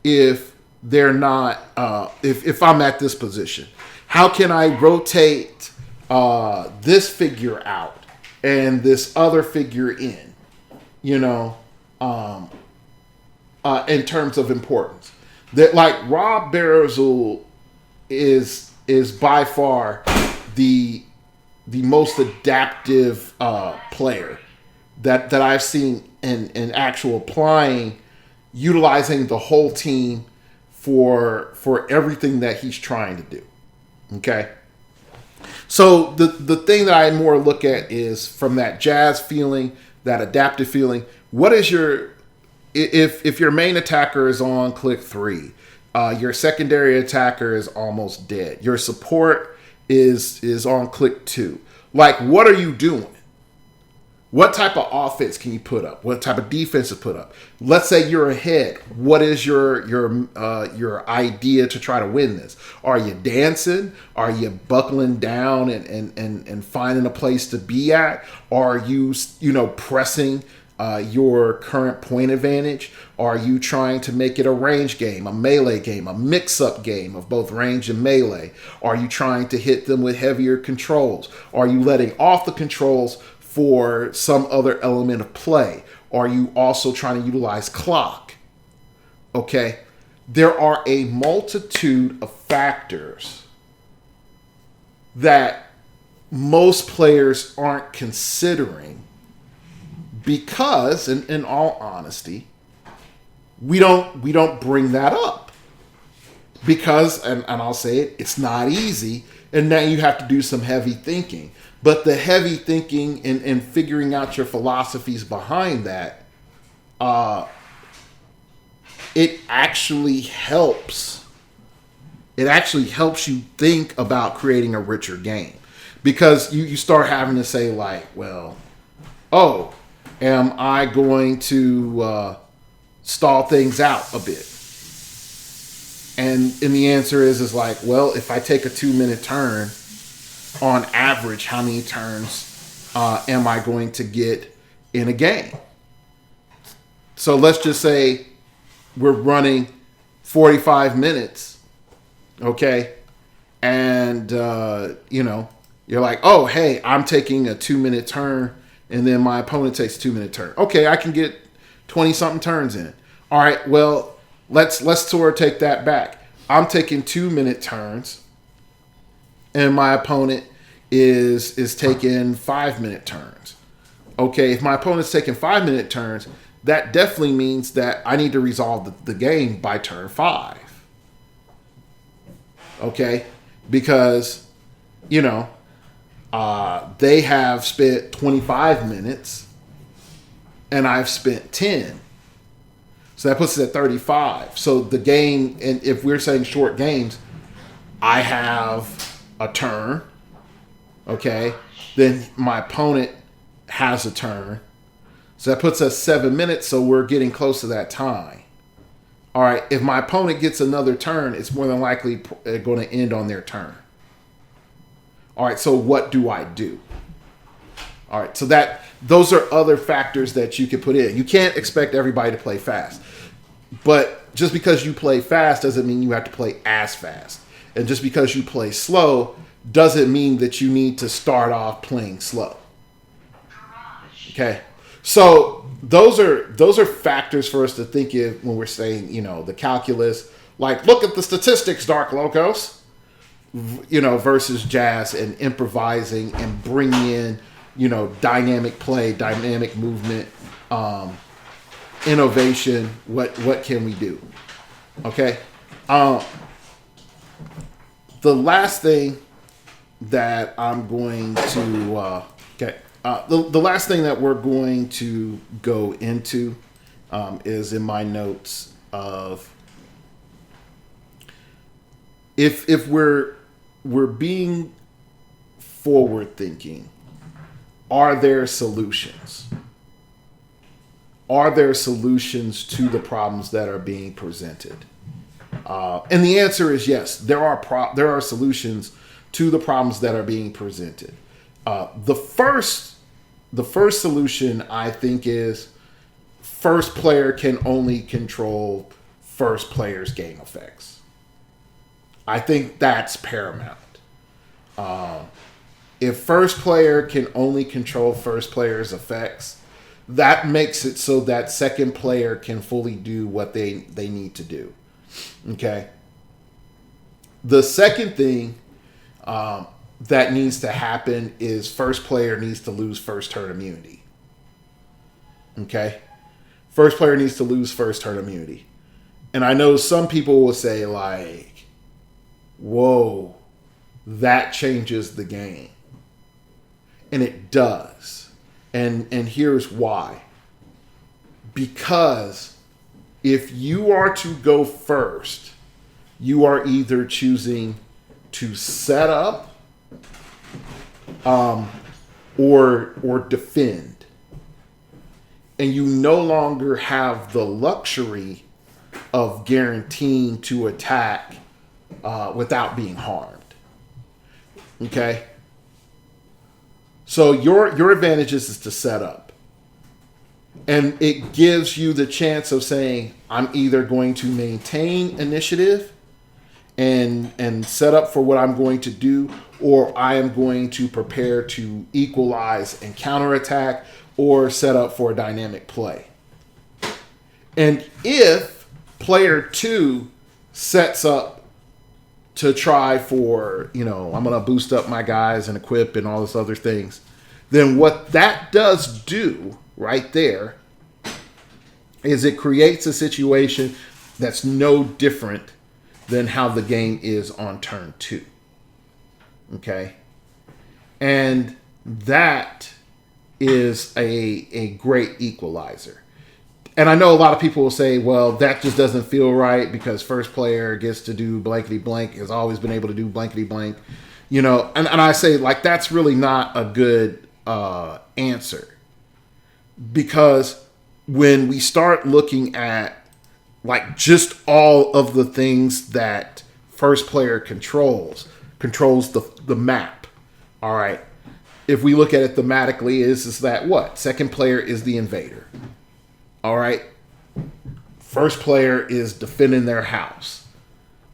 if they're not, if I'm at this position? How can I rotate this figure out and this other figure in, in terms of importance? That, like, Rob Barazul is by far the most adaptive player that I've seen in actual playing, utilizing the whole team for everything that he's trying to do. Okay. So the thing that I more look at is from that jazz feeling, that adaptive feeling. What is if your main attacker is on click 3, your secondary attacker is almost dead. Your support is on click 2. Like, what are you doing? What type of offense can you put up? What type of defense to put up? Let's say you're ahead. What is your idea to try to win this? Are you dancing? Are you buckling down and finding a place to be at? Are you pressing your current point advantage? Are you trying to make it a range game, a melee game, a mix-up game of both range and melee? Are you trying to hit them with heavier controls? Are you letting off the controls for some other element of play? Are you also trying to utilize clock? Okay. There are a multitude of factors that most players aren't considering because, in all honesty, we don't bring that up because, and I'll say it, it's not easy, and now you have to do some heavy thinking. But the heavy thinking and figuring out your philosophies behind that, it actually helps. It actually helps you think about creating a richer game, because you start having to say, like, well, oh, am I going to stall things out a bit? And the answer is like, well, if I take a 2-minute turn, on average, how many turns am I going to get in a game? So let's just say we're running 45 minutes, okay? And, you're like, oh, hey, I'm taking a 2-minute turn, and then my opponent takes a 2-minute turn. Okay, I can get 20-something turns in. All right, well, let's sort of take that back. I'm taking 2-minute turns, and my opponent is taking 5-minute turns. Okay, if my opponent's taking 5-minute turns, that definitely means that I need to resolve the game by turn 5. Okay, because, they have spent 25 minutes and I've spent 10. So that puts us at 35. So the game, and if we're saying short games, I have a turn. Okay. Then my opponent has a turn. So that puts us 7 minutes. So we're getting close to that time. All right. If my opponent gets another turn, it's more than likely going to end on their turn. All right. So what do I do? All right. So those are other factors that you can put in. You can't expect everybody to play fast. But just because you play fast doesn't mean you have to play as fast. And just because you play slow doesn't mean that you need to start off playing slow. Okay. So those are factors for us to think of when we're saying, the calculus. Like, look at the statistics, Dark Locos. Versus jazz and improvising and bringing in, dynamic play, dynamic movement, innovation. What can we do? Okay. The last thing that I'm going to the last thing that we're going to go into is in my notes of if we're being forward thinking, are there solutions? Are there solutions to the problems that are being presented? And the answer is yes. There are solutions to the problems that are being presented. The first solution, I think, is first player can only control first player's game effects. I think that's paramount. If first player can only control first player's effects, that makes it so that second player can fully do what they need to do. Okay. The second thing that needs to happen is first player needs to lose first turn immunity. Okay. First player needs to lose first turn immunity. And I know some people will say, like, whoa, that changes the game. And it does. And here's why. Because if you are to go first, you are either choosing to set up or defend. And you no longer have the luxury of guaranteeing to attack without being harmed. Okay? So your advantage is to set up. And it gives you the chance of saying, I'm either going to maintain initiative and set up for what I'm going to do, or I am going to prepare to equalize and counterattack or set up for a dynamic play. And if player 2 sets up to try for, I'm going to boost up my guys and equip and all this other things, then what that does do right there is it creates a situation that's no different than how the game is on turn 2. Okay? And that is a great equalizer. And I know a lot of people will say, well, that just doesn't feel right because first player gets to do blankety blank, has always been able to do blankety blank. And I say, like, that's really not a good answer. Because when we start looking at, like, just all of the things that first player controls the map, All right. If we look at it thematically, is that what? Second player is the invader. All right. First player is defending their house.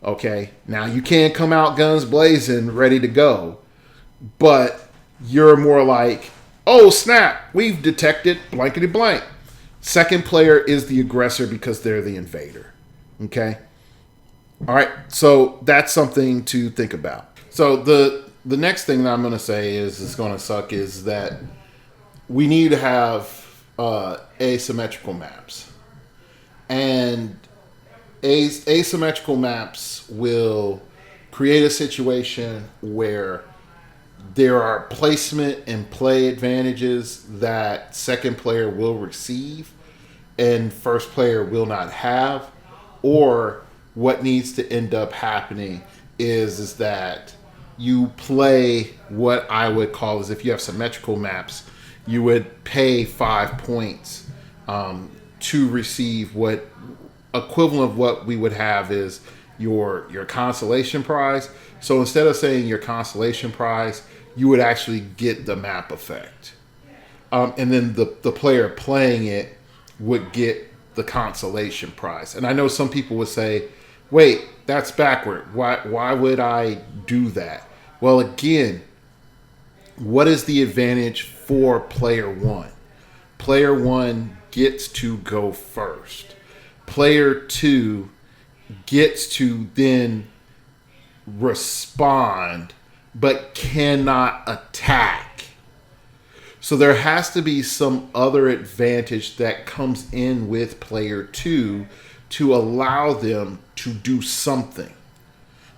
Okay. Now you can't come out guns blazing, ready to go. But you're more like, oh snap, we've detected blankety blank. Second player is the aggressor because they're the invader. Okay. All right. So that's something to think about. So the next thing that I'm going to say is going to suck is that we need to have asymmetrical maps. And asymmetrical maps will create a situation where there are placement and play advantages that second player will receive and first player will not have. Or what needs to end up happening is that you play what I would call, is if you have symmetrical maps, you would pay 5 points to receive what equivalent of what we would have is your consolation prize. So instead of saying your consolation prize, you would actually get the map effect. And then the player playing it would get the consolation prize. And I know some people would say, wait, that's backward. Why would I do that? Well, again, what is the advantage for player one? Player one gets to go first. Player two gets to then respond, but cannot attack. So there has to be some other advantage that comes in with player two to allow them to do something.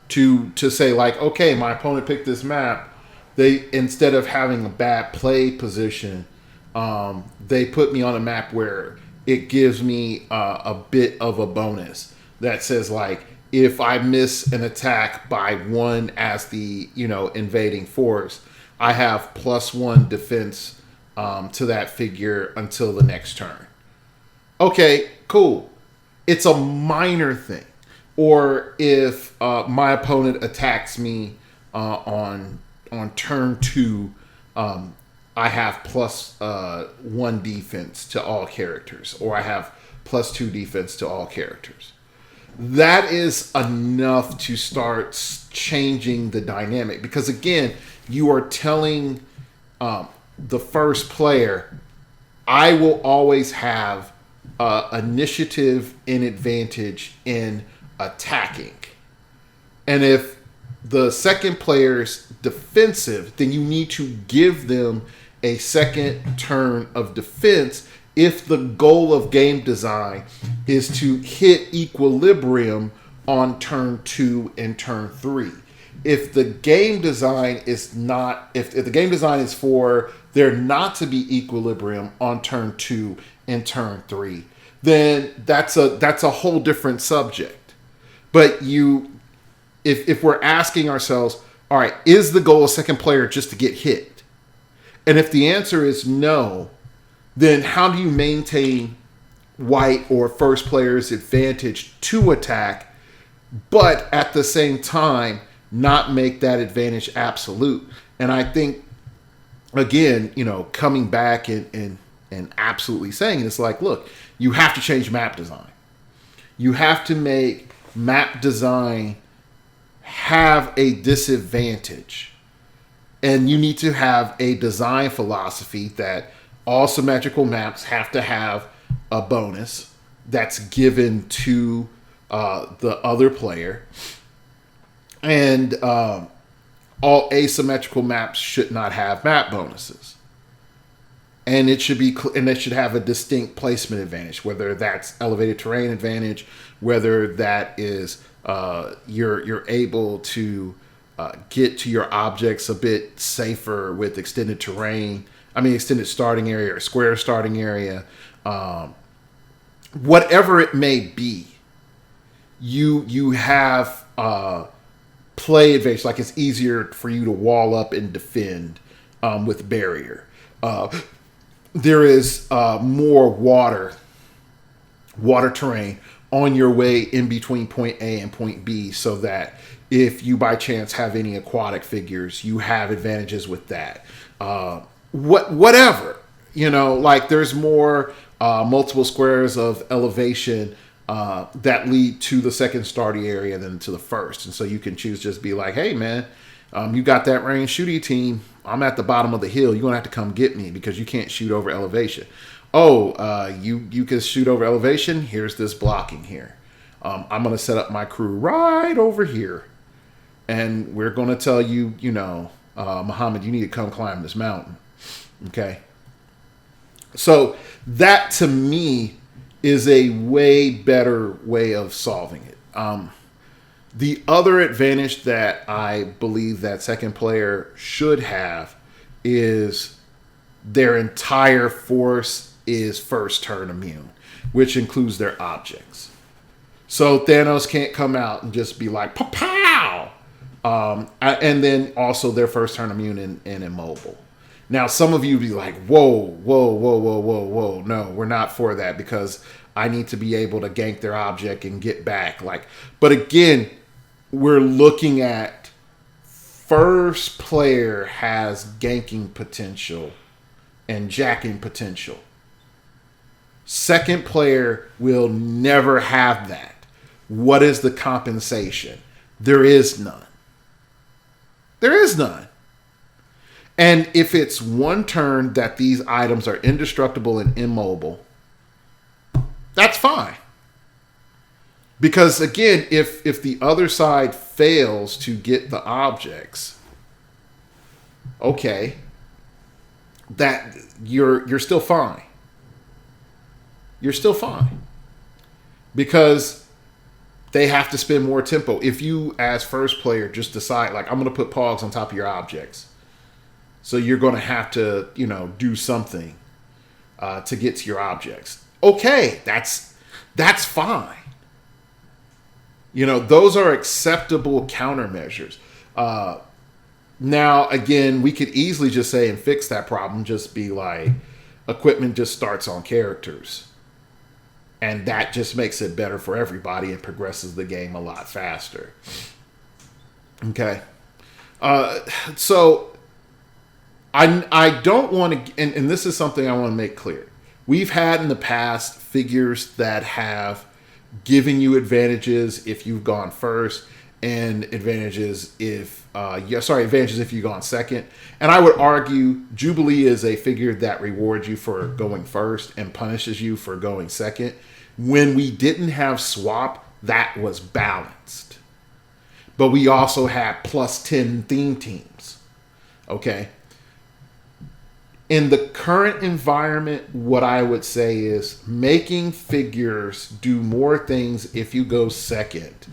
To say like, okay, my opponent picked this map. They, instead of having a bad play position, they put me on a map where it gives me a bit of a bonus that says like, if I miss an attack by one as the invading force, I have +1 defense to that figure until the next turn. Okay, cool. It's a minor thing. Or if my opponent attacks me on turn 2, I have +1 defense to all characters, or I have +2 defense to all characters. That is enough to start changing the dynamic, because again, you are telling the first player, I will always have initiative and advantage in attacking. And if the second player's defensive, then you need to give them a second turn of defense if the goal of game design is to hit equilibrium on turn 2 and turn 3. If the game design is not, if the game design is for there not to be equilibrium on turn 2 and turn 3, then that's a whole different subject. But if we're asking ourselves, all right, is the goal of second player just to get hit? And if the answer is no, then how do you maintain white or first player's advantage to attack, but at the same time not make that advantage absolute? And I think, again, coming back and absolutely saying it, it's like, look, you have to change map design. You have to make map design have a disadvantage. And you need to have a design philosophy that all symmetrical maps have to have a bonus that's given to the other player. And all asymmetrical maps should not have map bonuses. And it should have a distinct placement advantage, whether that's elevated terrain advantage, whether that is you're able to get to your objects a bit safer with extended terrain. Extended starting area or square starting area, whatever it may be. You have play advantage, like it's easier for you to wall up and defend with barrier. There is more water terrain on your way in between point A and point B, so that if you by chance have any aquatic figures, you have advantages with that. Whatever, like there's more multiple squares of elevation that lead to the second starting area than to the first. And so you can choose just be like, hey man, you got that range shooting team. I'm at the bottom of the hill. You're gonna have to come get me because you can't shoot over elevation. Oh, you can shoot over elevation. Here's this blocking here. I'm gonna set up my crew right over here, and we're gonna tell you, Muhammad, you need to come climb this mountain. Okay. So that to me is a way better way of solving it. The other advantage that I believe that second player should have is their entire force is first turn immune, which includes their objects. So Thanos can't come out and just be like, pow! And then also their first turn immune and immobile. Now, some of you be like, whoa. No, we're not for that because I need to be able to gank their object and get back. But again, we're looking at first player has ganking potential and jacking potential. Second player will never have that. What is the compensation? There is none. There is none. And if it's one turn that these items are indestructible and immobile, that's fine. Because again, if the other side fails to get the objects, okay, that you're still fine. You're still fine. Because they have to spend more tempo. If you, as first player, just decide, like, I'm going to put pogs on top of your objects. So you're going to have to, do something to get to your objects. Okay, that's fine. Those are acceptable countermeasures. Now, again, we could easily just say and fix that problem, just be like, equipment just starts on characters. And that just makes it better for everybody and progresses the game a lot faster. Okay. So I don't want to, and this is something I want to make clear. We've had in the past figures that have given you advantages if you've gone first and advantages if you've gone second. And I would argue Jubilee is a figure that rewards you for going first and punishes you for going second. When we didn't have swap, that was balanced. But we also had plus 10 theme teams. Okay. In the current environment, what I would say is making figures do more things if you go second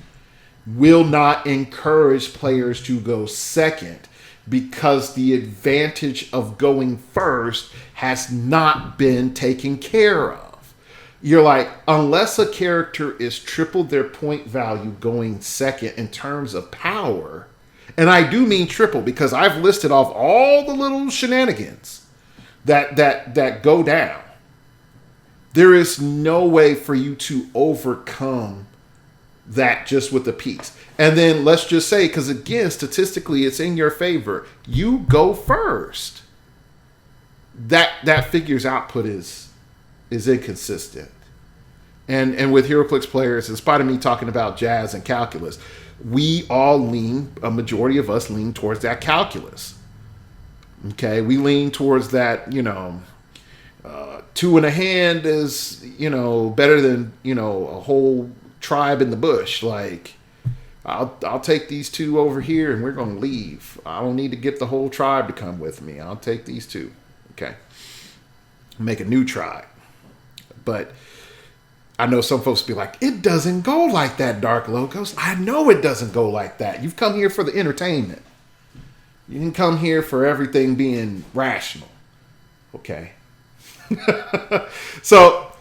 will not encourage players to go second because the advantage of going first has not been taken care of. You're like, unless a character is triple their point value going second in terms of power, and I do mean triple because I've listed off all the little shenanigans that go down. There is no way for you to overcome that just with the piece. And then let's just say, because again, statistically, it's in your favor. You go first. That figure's output is inconsistent. And with heroclix players, in spite of me talking about jazz and calculus, we all a majority of us lean towards that calculus. Okay, we lean towards that, 2 in a hand is, better than, a whole tribe in the bush. Like, I'll take these 2 over here and we're going to leave. I don't need to get the whole tribe to come with me. I'll take these 2. Okay. Make a new tribe. But I know some folks be like, it doesn't go like that, Dark Logos. I know it doesn't go like that. You've come here for the entertainment. You didn't come here for everything being rational. Okay. So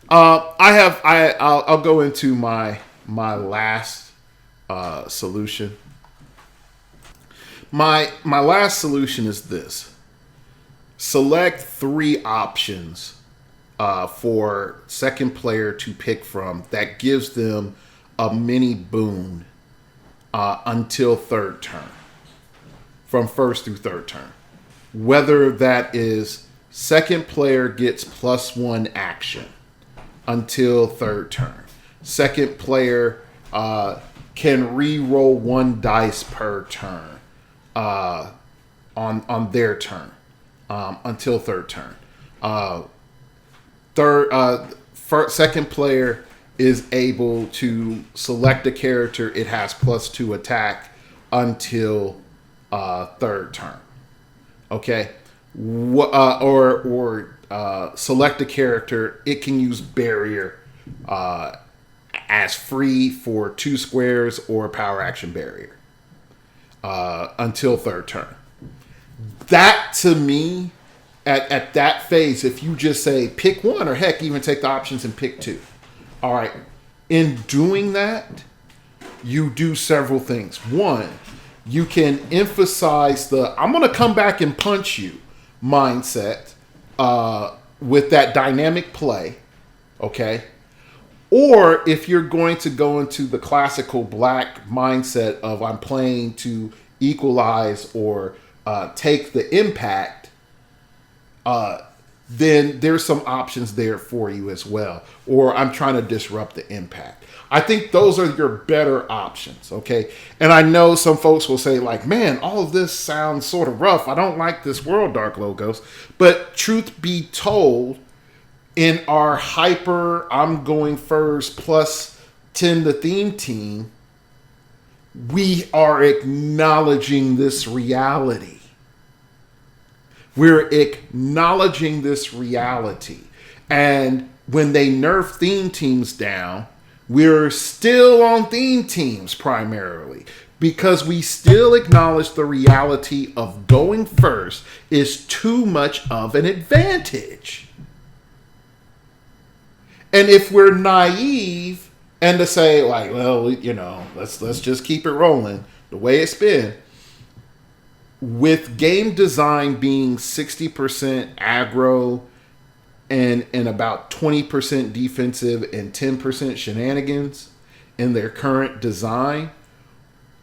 I'll go into my last solution. My last solution is this. Select 3 options for second player to pick from that gives them a mini boon until third turn. From first through third turn. Whether that is second player gets +1 action until third turn. Second player can re-roll 1 dice per turn on their turn until third turn. Second player is able to select a character. It has +2 attack until third turn. Okay, select a character. It can use barrier as free for 2 squares or power action barrier until third turn. That to me, at that phase, if you just say pick one, or heck, even take the options and pick 2. All right, in doing that, you do several things. One, you can emphasize the "I'm going to come back and punch you" mindset with that dynamic play, okay? Or if you're going to go into the classical black mindset of "I'm playing to equalize or take the impact," then there's some options there for you as well. Or "I'm trying to disrupt the impact." I think those are your better options, okay? And I know some folks will say, like, man, all of this sounds sort of rough. I don't like this world, Dark Logos. But truth be told, in our hyper, I'm going first +10 the theme team, we are acknowledging this reality. We're acknowledging this reality. And when they nerf theme teams down, we're still on theme teams primarily because we still acknowledge the reality of going first is too much of an advantage. And if we're naive and to say, like, well, let's just keep it rolling the way it's been, with game design being 60% aggro and about 20% defensive and 10% shenanigans in their current design,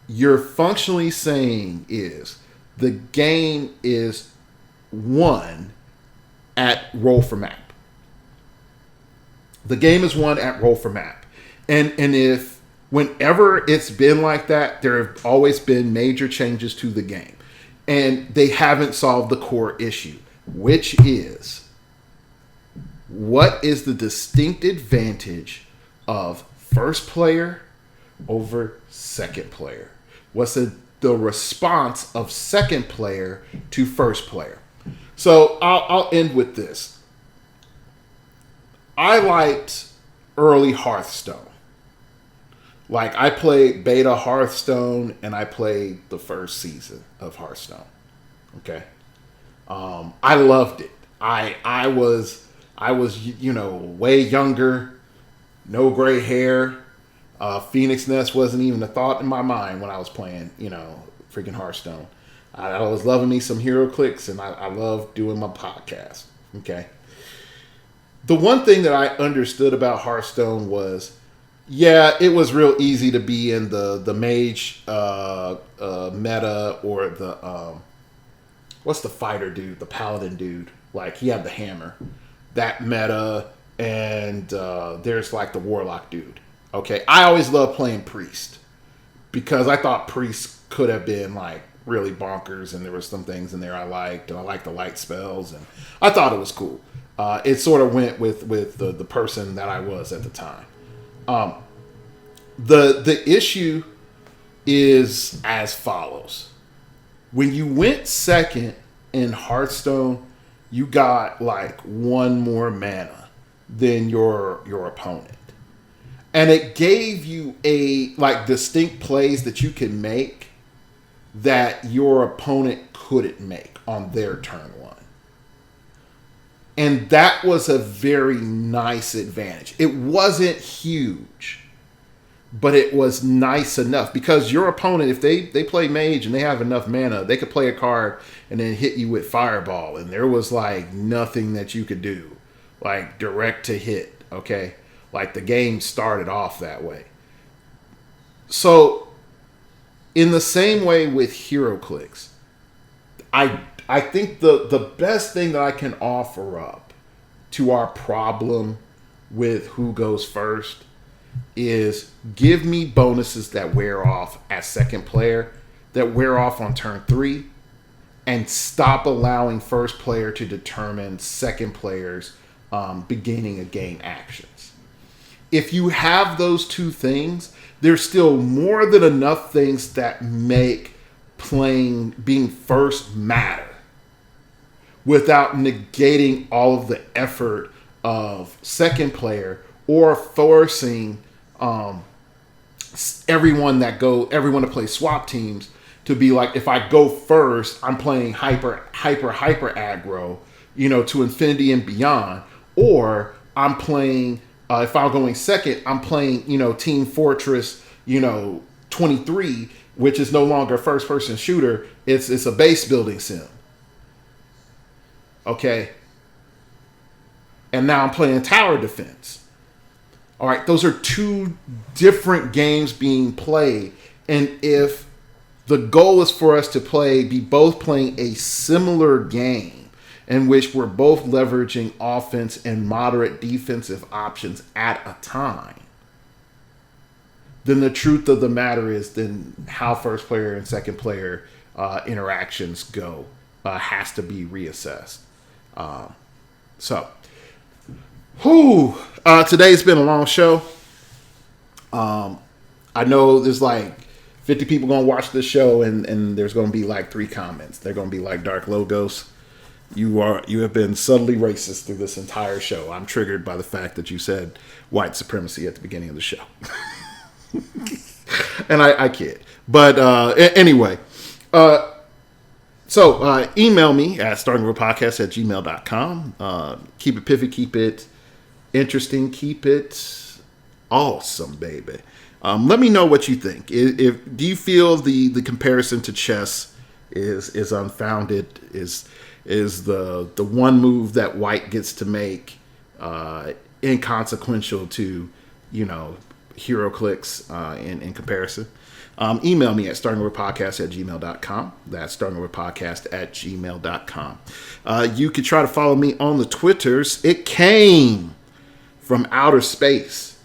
you're functionally saying is the game is won at roll for map. The game is won at roll for map. And if whenever it's been like that, there have always been major changes to the game. And they haven't solved the core issue, which is, what is the distinct advantage of first player over second player? What's the response of second player to first player? So I'll end with this. I liked early Hearthstone. Like, I played beta Hearthstone and I played the first season of Hearthstone. Okay. I loved it. I was way younger, no gray hair. Phoenix Nest wasn't even a thought in my mind when I was playing, freaking Hearthstone. I was loving me some heroclix, and I love doing my podcast. Okay. The one thing that I understood about Hearthstone was, yeah, it was real easy to be in the mage meta, or the what's the fighter dude, the paladin dude? Like, he had the hammer. That meta, and there's like the warlock dude. Okay, I always loved playing priest because I thought priest could have been like really bonkers, and there were some things in there I liked, and I liked the light spells, and I thought it was cool. It sort of went with the person that I was at the time. The issue is as follows. When you went second in Hearthstone, you got like 1 more mana than your opponent. And it gave you distinct plays that you could make that your opponent couldn't make on their turn 1. And that was a very nice advantage. It wasn't huge, but it was nice enough because your opponent, if they play mage and they have enough mana, they could play a card and then hit you with fireball, and there was like nothing that you could do, like direct to hit. Okay, like the game started off that way. So In the same way with heroclix, I think the best thing that I can offer up to our problem with who goes first is give me bonuses that wear off as second player, that wear off on turn 3, and stop allowing first player to determine second player's beginning of game actions. If you have those two things, there's still more than enough things that make being first matter without negating all of the effort of second player or forcing everyone to play swap teams to be like, if I go first, I'm playing hyper aggro, to infinity and beyond, or I'm playing if I'm going second, I'm playing Team Fortress 23, which is no longer a first person shooter. It's a base building sim. Okay. And now I'm playing tower defense. All right, those are two different games being played. And if the goal is for us to be both playing a similar game in which we're both leveraging offense and moderate defensive options at a time, then the truth of the matter is then how first player and second player interactions go has to be reassessed. Today's been a long show. I know there's like 50 people going to watch this show, and there's going to be like 3 comments. They're going to be like, Dark Logos, you have been subtly racist through this entire show. I'm triggered by the fact that you said white supremacy at the beginning of the show. And I kid. But anyway, so email me at startingoverpodcast@gmail.com. Keep it piffy, keep it interesting, keep it awesome, baby. Let me know what you think. Do you feel the comparison to chess is unfounded? Is the one move that white gets to make inconsequential to heroclix in comparison? Email me at startingoverpodcast@gmail.com. That's startingoverpodcast@gmail.com. You could try to follow me on the Twitters. It came from outer space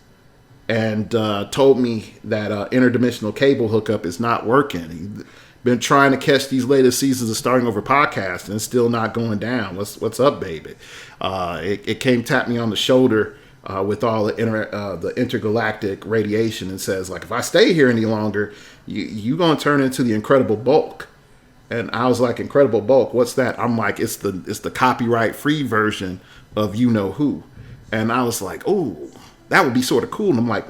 and told me that interdimensional cable hookup is not working. He's been trying to catch these latest seasons of Starting Over Podcast and it's still not going down. What's up, baby? It came tap me on the shoulder with all the intergalactic radiation and says, like, if I stay here any longer, you gonna turn into the Incredible Bulk. And I was like, Incredible Bulk, what's that? I'm like, it's the copyright free version of You Know Who. And I was like, oh, that would be sort of cool. And I'm like,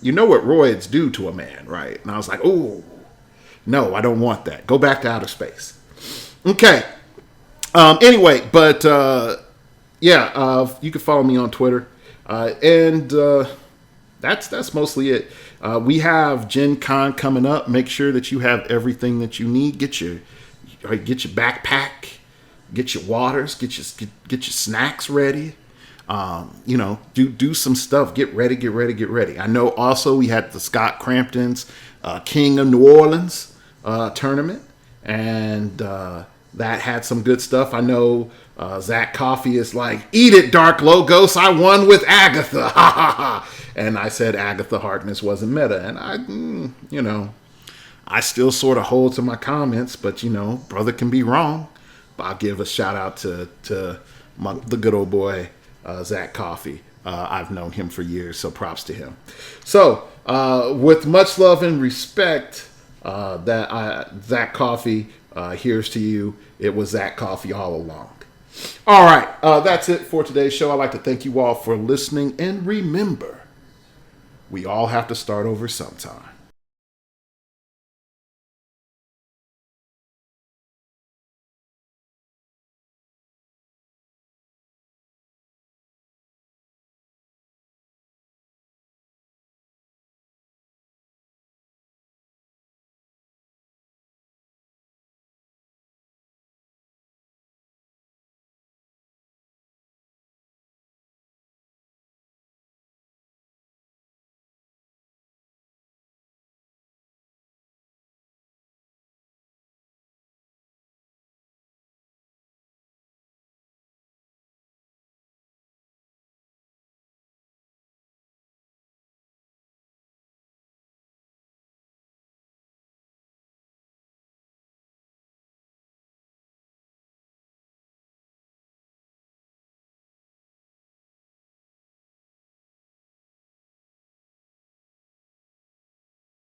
you know what roids do to a man, right? And I was like, oh, no, I don't want that. Go back to outer space. Okay. Anyway, but you can follow me on Twitter. And that's mostly it. We have Gen Con coming up. Make sure that you have everything that you need. Get your backpack, get your waters, get your snacks ready. Do some stuff. Get ready. I know also we had the Scott Crampton's King of New Orleans tournament, and that had some good stuff. I know Zach Coffey is like, eat it, Dark Logos, I won with Agatha. Ha ha ha. And I said Agatha Harkness wasn't meta. And I still sort of hold to my comments, but brother can be wrong. But I'll give a shout out to the good old boy, Zach Coffey. I've known him for years, so props to him. So, with much love and respect, Zach Coffey, here's to you. It was Zach Coffey all along. All right, that's it for today's show. I'd like to thank you all for listening, and remember, we all have to start over sometime.